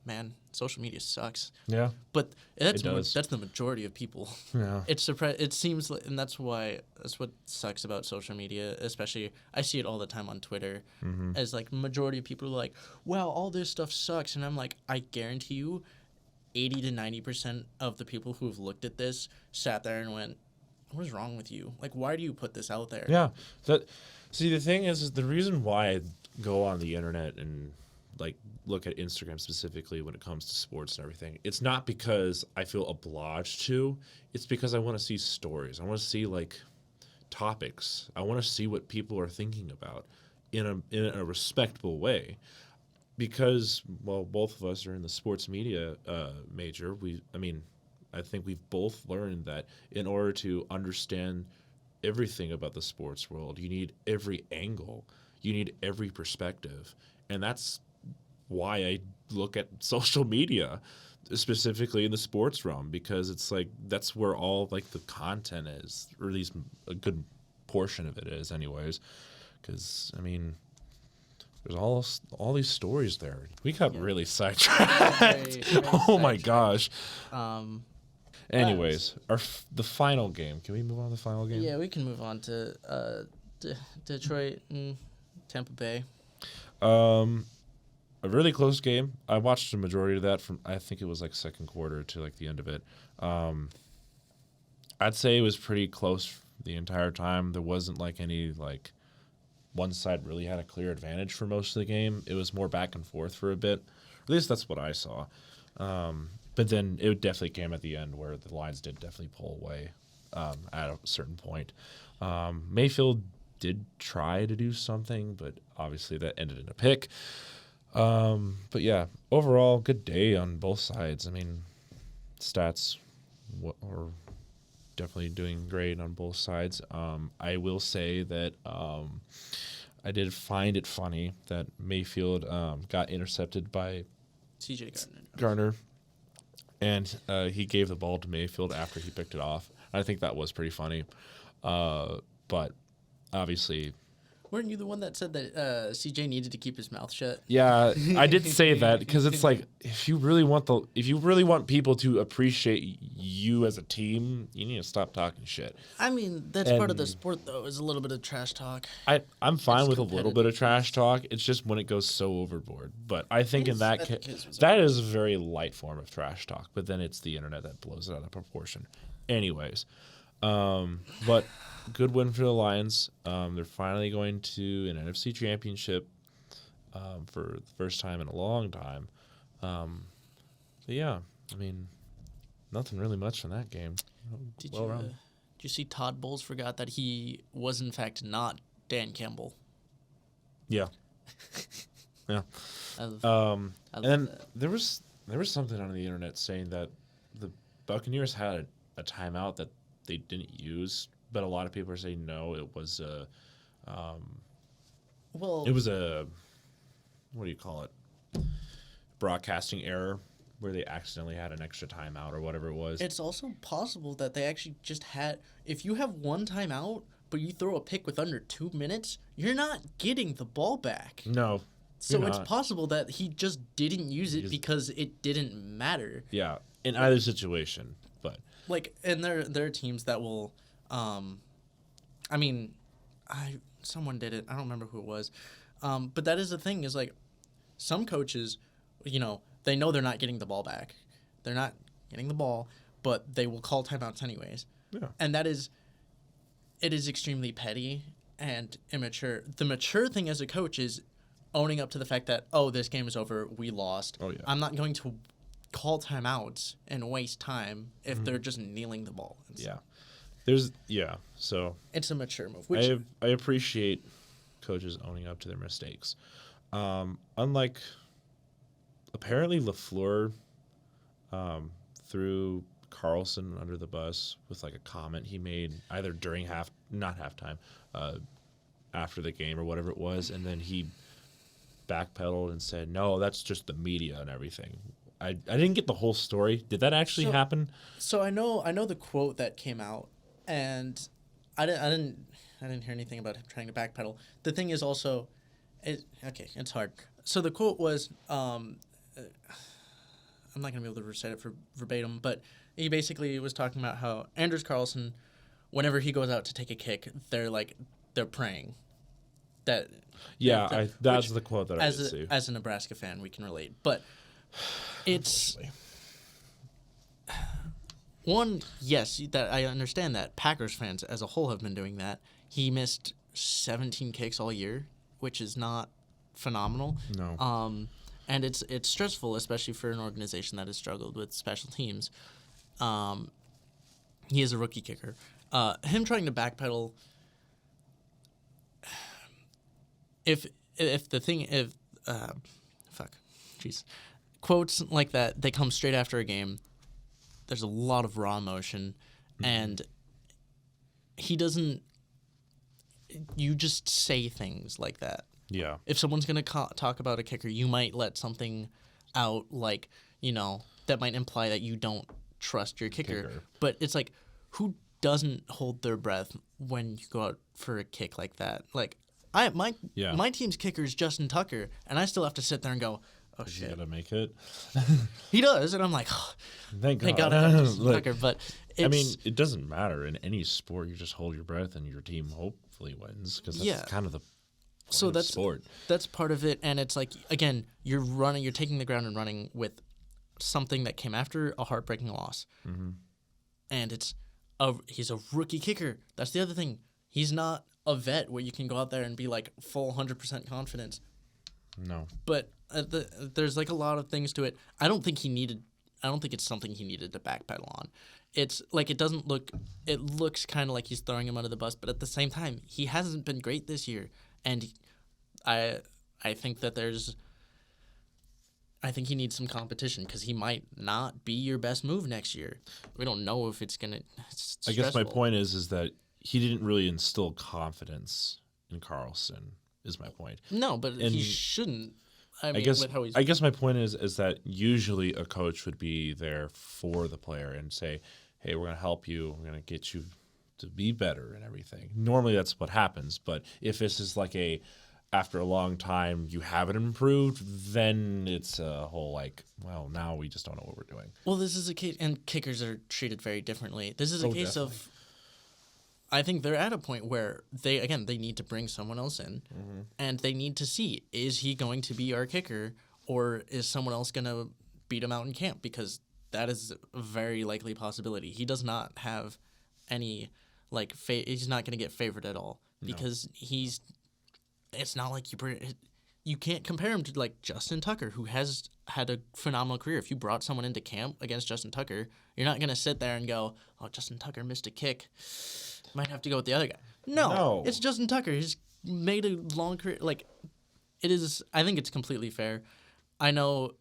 man, social media sucks.
Yeah.
But
It does.
that's the majority of people.
Yeah.
It seems like, and that's what sucks about social media. Especially, I see it all the time on Twitter.
Mm-hmm.
As like majority of people are like, "Well, all this stuff sucks," and I'm like, I guarantee you, 80 to 90% of the people who have looked at this sat there and went, "What is wrong with you? Like, why do you put this out there?"
Yeah. See, the thing is the reason why I go on the internet and like look at Instagram specifically when it comes to sports and everything, it's not because I feel obliged to. It's because I want to see stories. I want to see like topics. I want to see what people are thinking about in a respectable way. Because both of us are in the sports media major. I think we've both learned that in order to understand everything about the sports world, you need every angle, you need every perspective, and that's why I look at social media, specifically in the sports realm, because it's like that's where all like the content is, or at least a good portion of it is, anyways. Because there's all these stories there. We got really sidetracked.
Very
Oh my
sidetracked.
gosh.
Um,
Anyways, the final game. Can we move on to the final game?
yeah, we can move on to Detroit and Tampa Bay.
A really close game. I watched the majority of that from, I think it was like second quarter to like the end of it. I'd say it was pretty close the entire time. There wasn't like any like one side really had a clear advantage for most of the game. It was more back and forth for a bit. At least that's what I saw. But then it definitely came at the end where the Lions did definitely pull away at a certain point. Mayfield did try to do something, but obviously that ended in a pick. But yeah, overall, good day on both sides. I mean, stats are definitely doing great on both sides. I will say that I did find it funny that Mayfield got intercepted by
CJ
Garner, and he gave the ball to Mayfield after he picked it off. I think that was pretty funny. But obviously,
Weren't you the one that said that CJ needed to keep his mouth shut?
yeah, I did say that because it's like if you really want people to appreciate you as a team, you need to stop talking shit.
I mean, that's part of the
And-
sport, though, is a little bit of trash talk.
I'm fine
It's
with a little bit of trash talk. It's just when it goes so overboard. But I think in
His
that
etiquette
case,
was
that is a very light form of trash talk. But then it's the internet that blows it out of proportion. Anyways, but good win for the Lions. They're finally going to an NFC Championship for the first time in a long time. So yeah, I mean, nothing really much from that game.
Did
Well rounded.
you see Todd Bowles forgot that he was, in fact, not Dan Campbell?
Yeah. Yeah.
I love, I
And
love
then
that.
there was something on the internet saying that the Buccaneers had a timeout that they didn't use, but a lot of people are saying no, it was a
Well,
what do you call it? Broadcasting error where they accidentally had an extra timeout or whatever it was.
it's also possible that they actually just had. If you have one timeout, but you throw a pick with under 2 minutes, you're not getting the ball back.
No.
So
you're
it's
not.
possible that he just didn't use it
Just-
because it didn't matter.
Yeah, in either situation, but
Like, and there are teams that will, I mean, someone did it. I don't remember who it was, but that is the thing is like, some coaches, they know they're not getting the ball back, they're not getting the ball, but they will call timeouts anyways,
yeah.
and it is extremely petty and immature. The mature thing as a coach is owning up to the fact that, oh, this game is over, we lost.
Oh, yeah.
I'm not going to call timeouts and waste time if they're just kneeling the ball.
So
It's a mature move. Which
I appreciate coaches owning up to their mistakes. Unlike apparently LaFleur threw Carlson under the bus with like a comment he made either during not halftime, after the game or whatever it was, and then he backpedaled and said, "No, that's just the media and everything." I didn't get the whole story. Did that actually happen?
So I know the quote that came out, and I didn't hear anything about him trying to backpedal. The thing is also, it's hard. So the quote was, I'm not gonna be able to recite it verbatim, but he basically was talking about how Anders Carlson, whenever he goes out to take a kick, they're praying that.
Yeah, that's
which,
the quote that I did see.
As a Nebraska fan, we can relate, but it's one. Yes, that I understand that Packers fans as a whole have been doing that. He missed 17 kicks all year, which is not phenomenal.
No.
And it's stressful, especially for an organization that has struggled with special teams. He is a rookie kicker. Him trying to backpedal. If quotes like that, they come straight after a game. There's a lot of raw emotion, and he doesn't. You just say things like that.
Yeah.
If someone's gonna talk about a kicker, you might let something out like that might imply that you don't trust your kicker. But it's like, who doesn't hold their breath when you go out for a kick like that? Like, my team's kicker is Justin Tucker, and I still have to sit there and go, oh
Is
shit,
he gonna make it?
he does, and I'm like, oh,
Thank God.
I have Justin Tucker. But
I mean, it doesn't matter in any sport. You just hold your breath, and your team hopefully wins because that's kind of the point of sport.
That's part of it, and it's like, again, you're taking the ground and running with something that came after a heartbreaking loss, and he's a rookie kicker. That's the other thing. He's not a vet where you can go out there and be like full 100% confidence.
No.
But there's like a lot of things to it. I don't think it's something he needed to backpedal on. It's like it looks kind of like he's throwing him under the bus, but at the same time, he hasn't been great this year. And I think that I think he needs some competition because he might not be your best move next year. We don't know if it's gonna.
I guess my point is that he didn't really instill confidence in Carlson. Is my point.
No, but he shouldn't. I
guess
with how he's.
I guess my point is that usually a coach would be there for the player and say, "Hey, we're going to help you. We're going to get you to be better and everything." Normally, that's what happens. But if this is like after a long time you haven't improved, then it's a whole like, well, now we just don't know what we're doing.
Well, this is a case, and kickers are treated very differently. This is a case of. I think they're at a point where they need to bring someone else in, and they need to see, is he going to be our kicker, or is someone else going to beat him out in camp? Because that is a very likely possibility. He does not have any, he's not going to get favored at all. Because it's not like you can't compare him to Justin Tucker, who has had a phenomenal career. If you brought someone into camp against Justin Tucker, you're not going to sit there and go, oh, Justin Tucker missed a kick. Might have to go with the other guy. No, it's Justin Tucker. He's made a long career. It is. I think it's completely fair. I know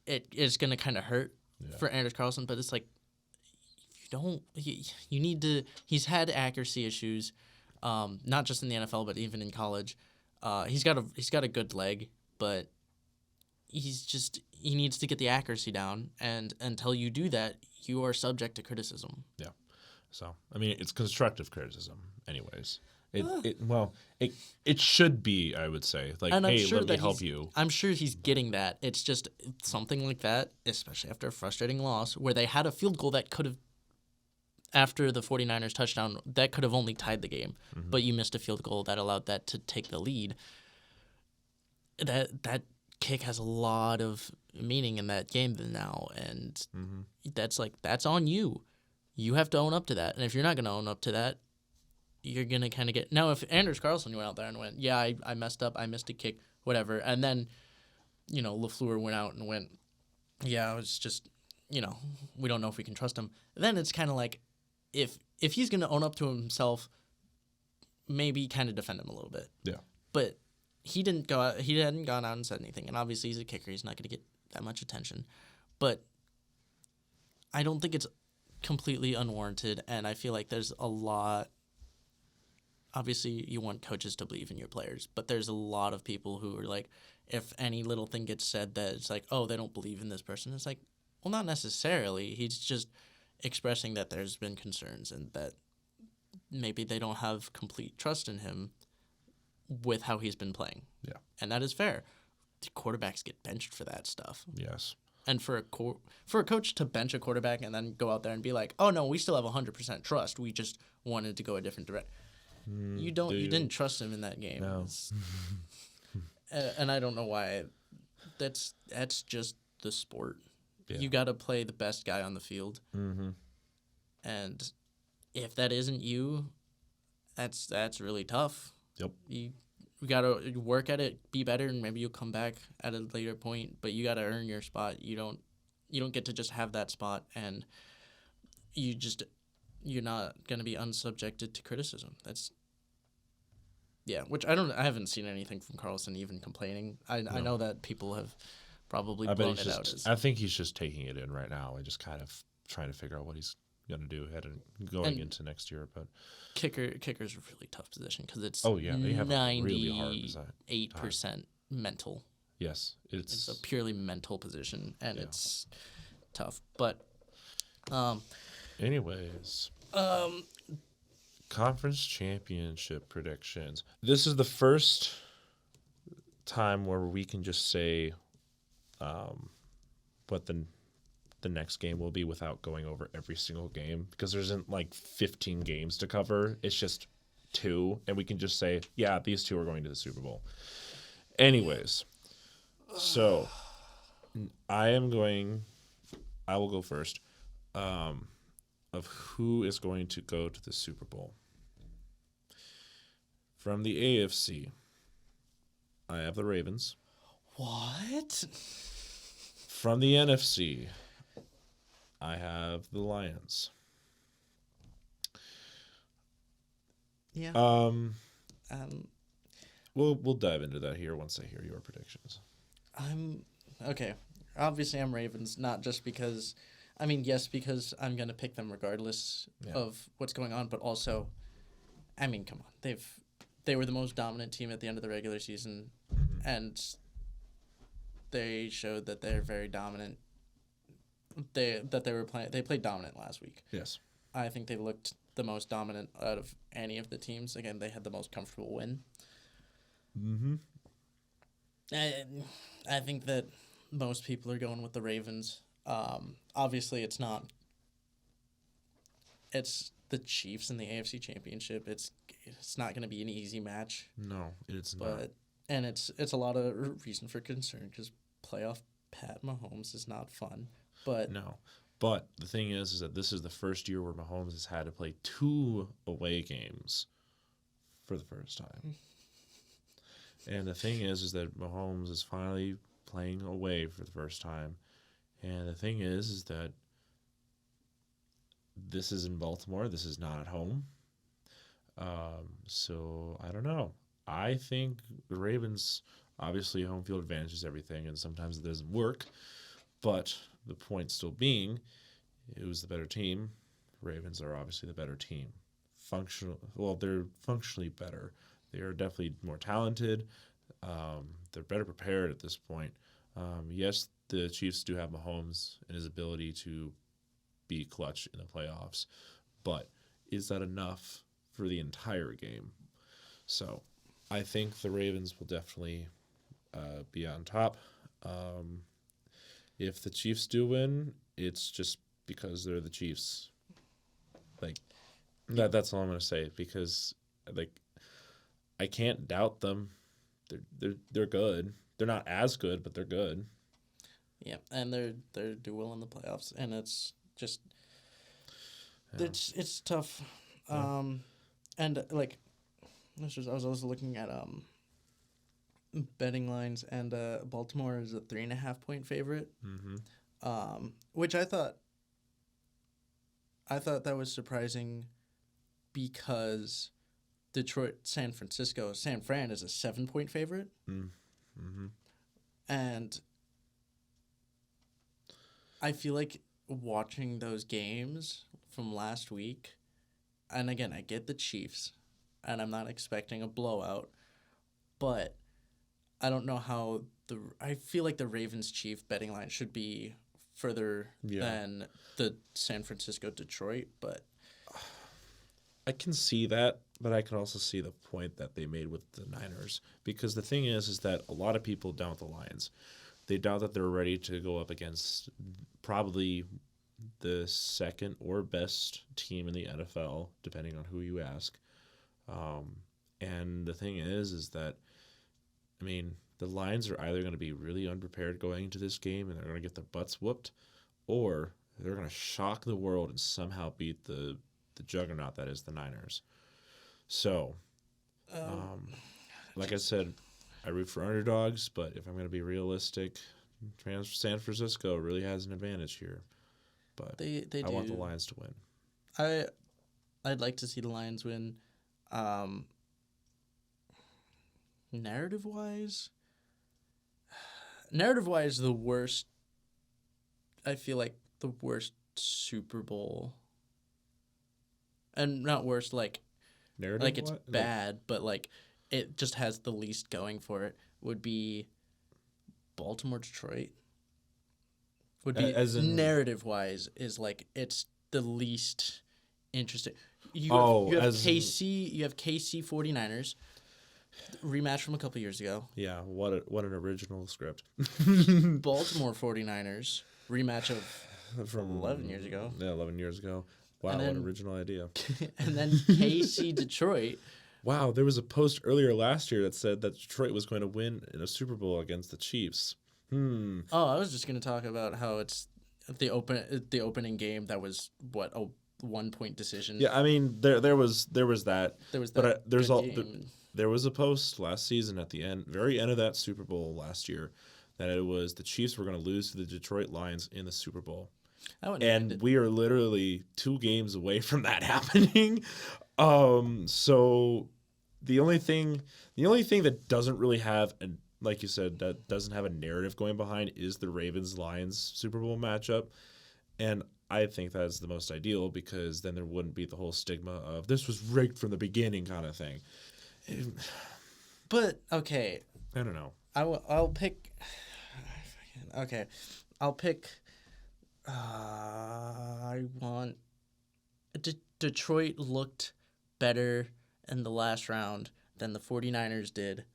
it is going to kind of hurt for Anders Carlson, but it's like you need to. He's had accuracy issues, not just in the NFL, but even in college. He's got a good leg, but he needs to get the accuracy down, and until you do that, you are subject to criticism.
Yeah. So, I mean, it's constructive criticism anyways. It should be, I would say.
And
hey, let me help you.
I'm sure he's getting that. It's just something like that, especially after a frustrating loss, where they had a field goal that could have, after the 49ers touchdown, that could have only tied the game. But you missed a field goal that allowed that to take the lead. That kick has a lot of meaning in that game now, and that's on you. You have to own up to that. And if you're not going to own up to that, you're going to kind of get... Now, if Anders Carlson went out there and went, yeah, I messed up, I missed a kick, whatever, and then, LaFleur went out and went, yeah, it was just, we don't know if we can trust him, then it's kind of like, if he's going to own up to himself, maybe kind of defend him a little bit.
Yeah.
But he hadn't gone out and said anything, and obviously he's a kicker, he's not going to get that much attention. But I don't think it's completely unwarranted, and I feel like there's a lot. Obviously, you want coaches to believe in your players, but there's a lot of people who are like, if any little thing gets said that it's like, oh, they don't believe in this person, it's like, well, not necessarily. He's just expressing that there's been concerns and that maybe they don't have complete trust in him with how he's been playing.
Yeah.
And that is fair. The quarterbacks get benched for that stuff.
Yes.
And for a coach to bench a quarterback and then go out there and be like, "Oh no, we still have 100% trust. We just wanted to go a different direction." You didn't trust him in that game.
No.
And I don't know why. That's just the sport.
Yeah.
You got to play the best guy on the field.
Mm-hmm.
And if that isn't you, that's really tough.
Yep.
You got to work at it, be better, and maybe you'll come back at a later point. But you got to earn your spot. You don't get to just have that spot, and you're not gonna be unsubjected to criticism. Which I haven't seen anything from Carlson even complaining. I know that people have probably blown it out.
I think he's just taking it in right now and just kind of trying to figure out what he's gonna do going into next year. But
kicker's a really tough position because it's
they have a really hard
98% mental.
Yes,
it's a purely mental position, and it's tough. But
anyways, conference championship predictions. This is the first time where we can just say what the next game will be without going over every single game, because there isn't like 15 games to cover. It's just 2, and we can just say, yeah, these 2 are going to the Super Bowl. Anyways, so I will go first, of who is going to go to the Super Bowl. From the AFC, I have the Ravens.
What?
From the NFC, I have the Lions.
Yeah.
We'll dive into that here once I hear your predictions.
Obviously, I'm Ravens, not just because, yes, because I'm gonna pick them regardless of what's going on, but also, come on, they were the most dominant team at the end of the regular season, and they showed that they're very dominant. They played dominant last week.
Yes.
I think they looked the most dominant out of any of the teams. Again, they had the most comfortable win.
Mm-hmm.
I think that most people are going with the Ravens. Obviously, it's not. It's the Chiefs in the AFC Championship. It's not going to be an easy match.
No, it's not.
And it's a lot of reason for concern because playoff Pat Mahomes is not fun. But
no. But the thing is that this is the first year where Mahomes has had to play 2 away games for the first time. And the thing is that Mahomes is finally playing away for the first time. And the thing is that this is in Baltimore. This is not at home. So I don't know. I think the Ravens, obviously home field advantage is everything, and sometimes it doesn't work. But the point still being, it was the better team. Ravens are obviously the better team. They're functionally better. They are definitely more talented. They're better prepared at this point. Yes, the Chiefs do have Mahomes and his ability to be clutch in the playoffs, but is that enough for the entire game? So I think the Ravens will definitely be on top. If the Chiefs do win, it's just because they're the Chiefs. That's all I'm gonna say, because I can't doubt them. They're good. They're not as good, but they're good.
Yeah, and they're do well in the playoffs, and it's just it's tough.
Yeah.
And I was also looking at betting lines, and Baltimore is a 3.5 point favorite.
Mm-hmm.
Which I thought that was surprising, because Detroit, San Fran is a 7 point favorite.
Mm-hmm.
And I feel like watching those games from last week, and again, I get the Chiefs, and I'm not expecting a blowout, but I don't know how I feel like the Ravens-Chief betting line should be further than the San Francisco-Detroit, but
I can see that, but I can also see the point that they made with the Niners, because the thing is that a lot of people doubt the Lions. they doubt that they're ready to go up against probably the second or best team in the NFL, depending on who you ask. And the thing is that, I mean, the Lions are either going to be really unprepared going into this game and they're going to get their butts whooped, or they're going to shock the world and somehow beat the juggernaut that is the Niners. So, like I said, I root for underdogs, but if I'm going to be realistic, San Francisco really has an advantage here. But
They
I
do.
want the Lions to win.
I'd like to see the Lions win. Narrative-wise, the worst. I feel like the worst Super Bowl, and not worst like
Narrative,
it's
what?
bad, but like it just has the least going for it. Would be Baltimore Detroit. Would be
As in-
narrative-wise is like it's the least interesting. You have
as in-
KC. You have KC 49ers rematch from a couple years ago.
Yeah, what an original script.
Baltimore 49ers rematch of
From
11 years ago.
Yeah, 11 years ago. Wow,
And
what
then-
an original idea.
and then KC Detroit.
Wow, there was a post earlier last year that said that Detroit was going to win in a Super Bowl against the Chiefs.
Oh, I was just gonna talk about how it's the opening game that was what a 1-point decision.
Yeah, I mean there was that.
There was
But
that.
there's
good
all
game.
there was a post last season at the very end of that Super Bowl last year that it was the Chiefs were going to lose to the Detroit Lions in the Super Bowl.
I wouldn't mind
And
it.
we are literally 2 games away from that happening. So the only thing that doesn't really have, and like you said, that doesn't have a narrative going behind is the Ravens Lions Super Bowl matchup. And I think that's the most ideal because then there wouldn't be the whole stigma of this was rigged from the beginning kind of thing.
But okay,
I don't know.
I'll pick. Okay, I'll pick. I want. Detroit looked better in the last round than the 49ers did,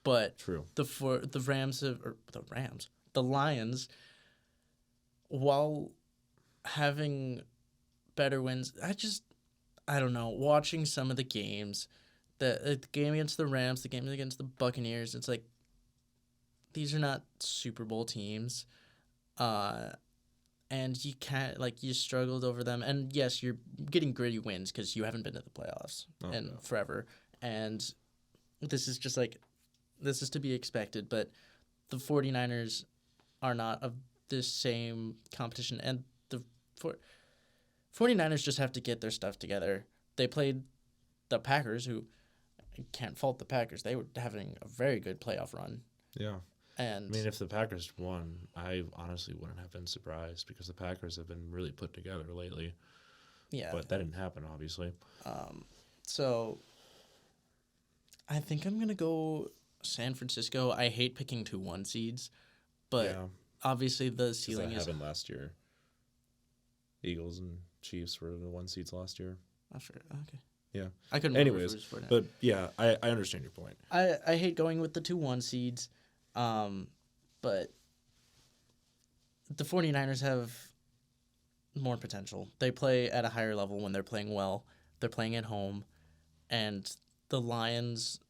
but
True.
the Lions, while having better wins, I don't know. Watching some of the games, the game against the Rams, the game against the Buccaneers, it's like these are not Super Bowl teams, and you can't you struggled over them. And yes, you're getting gritty wins because you haven't been to the playoffs in forever, and this is just this is to be expected. But the 49ers are not of the same competition, and the 49ers just have to get their stuff together. They played the Packers, who I can't fault the Packers. They were having a very good playoff run.
Yeah.
And
I mean, if the Packers won, I honestly wouldn't have been surprised because the Packers have been really put together lately.
yeah,
But that didn't happen, obviously.
so I think I'm going to go San Francisco. I hate picking 2-1 seeds, but
Yeah.
obviously the
'Cause
ceiling
that
is...
happened last year. Eagles and Chiefs were the 1 seeds last year.
Okay.
Yeah.
I couldn't remember if
Anyways,
it was 49.
but yeah, I understand your point.
I hate going with the 2-1 seeds, but the 49ers have more potential. They play at a higher level when they're playing well. They're playing at home, and the Lions'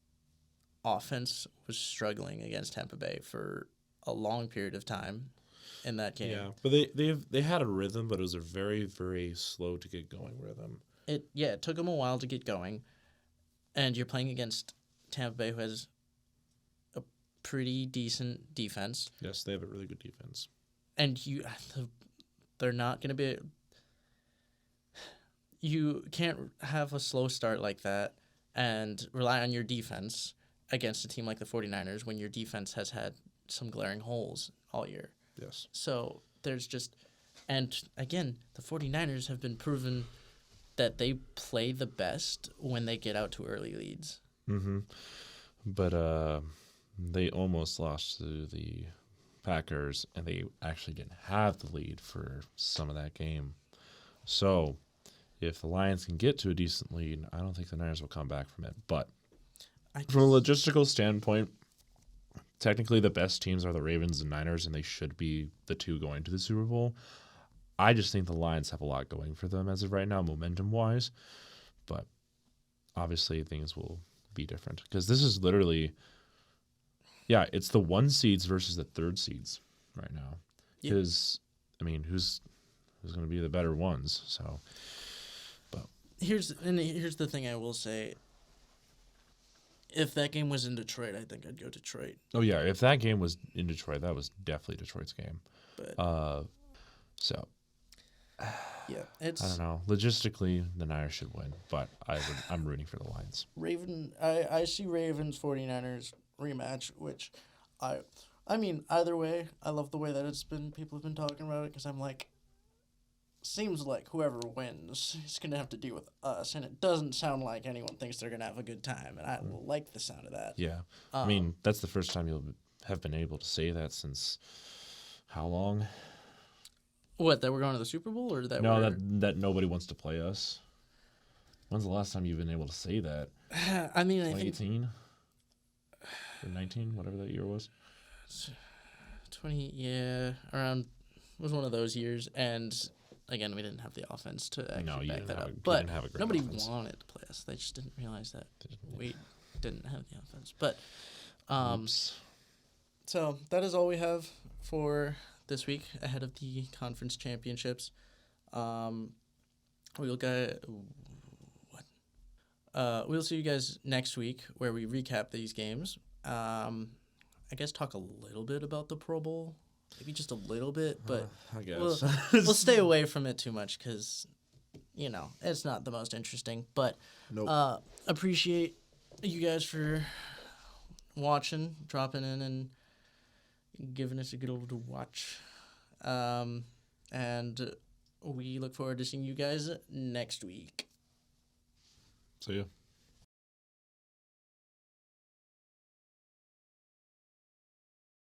offense was struggling against Tampa Bay for a long period of time in that game.
Yeah, but they had a rhythm, but it was a very, very slow to get going rhythm.
It took them a while to get going, and you're playing against Tampa Bay, who has a pretty decent defense,
Yes, they have a really good defense.
and they're not going to be. You can't have a slow start like that and rely on your defense against a team like the 49ers when your defense has had some glaring holes all year.
Yes.
So there's just, and again, the 49ers have been proven that they play the best when they get out to early leads.
Mm-hmm. But they almost lost to the Packers, and they actually didn't have the lead for some of that game. So if the Lions can get to a decent lead, I don't think the Niners will come back from it. But from a logistical standpoint, technically the best teams are the Ravens and Niners, and they should be the two going to the Super Bowl. I just think the Lions have a lot going for them as of right now, momentum-wise. But obviously things will be different because this is literally, it's the 1 seeds versus the 3rd seeds right now. Because, who's going to be the better ones? So, but
here's the thing I will say. If that game was in Detroit, I think I'd go Detroit.
Oh yeah, if that game was in Detroit, that was definitely Detroit's game.
But
so
yeah,
I don't know. Logistically, the Niners should win, but I'm rooting for the Lions.
I see Ravens 49ers rematch, which either way, I love the way that it's been. People have been talking about it because I'm like, seems like whoever wins is going to have to deal with us, and it doesn't sound like anyone thinks they're going to have a good time, and I like the sound of that.
Yeah. That's the first time you'll have been able to say that since how long?
What, that we're going to the Super Bowl, or that
that nobody wants to play us? When's the last time you've been able to say that?
I think
2018? Or 19, whatever that year was?
20, around, it was one of those years, and again, we didn't have the offense to actually back that up. But nobody wanted to play us. They just didn't realize that we didn't have the offense. But so that is all we have for this week ahead of the conference championships. We'll see you guys next week where we recap these games. I guess talk a little bit about the Pro Bowl. Maybe just a little bit, but
I guess
we'll stay away from it too much because, it's not the most interesting. But appreciate you guys for watching, dropping in, and giving us a good old watch. And we look forward to seeing you guys next week.
See ya.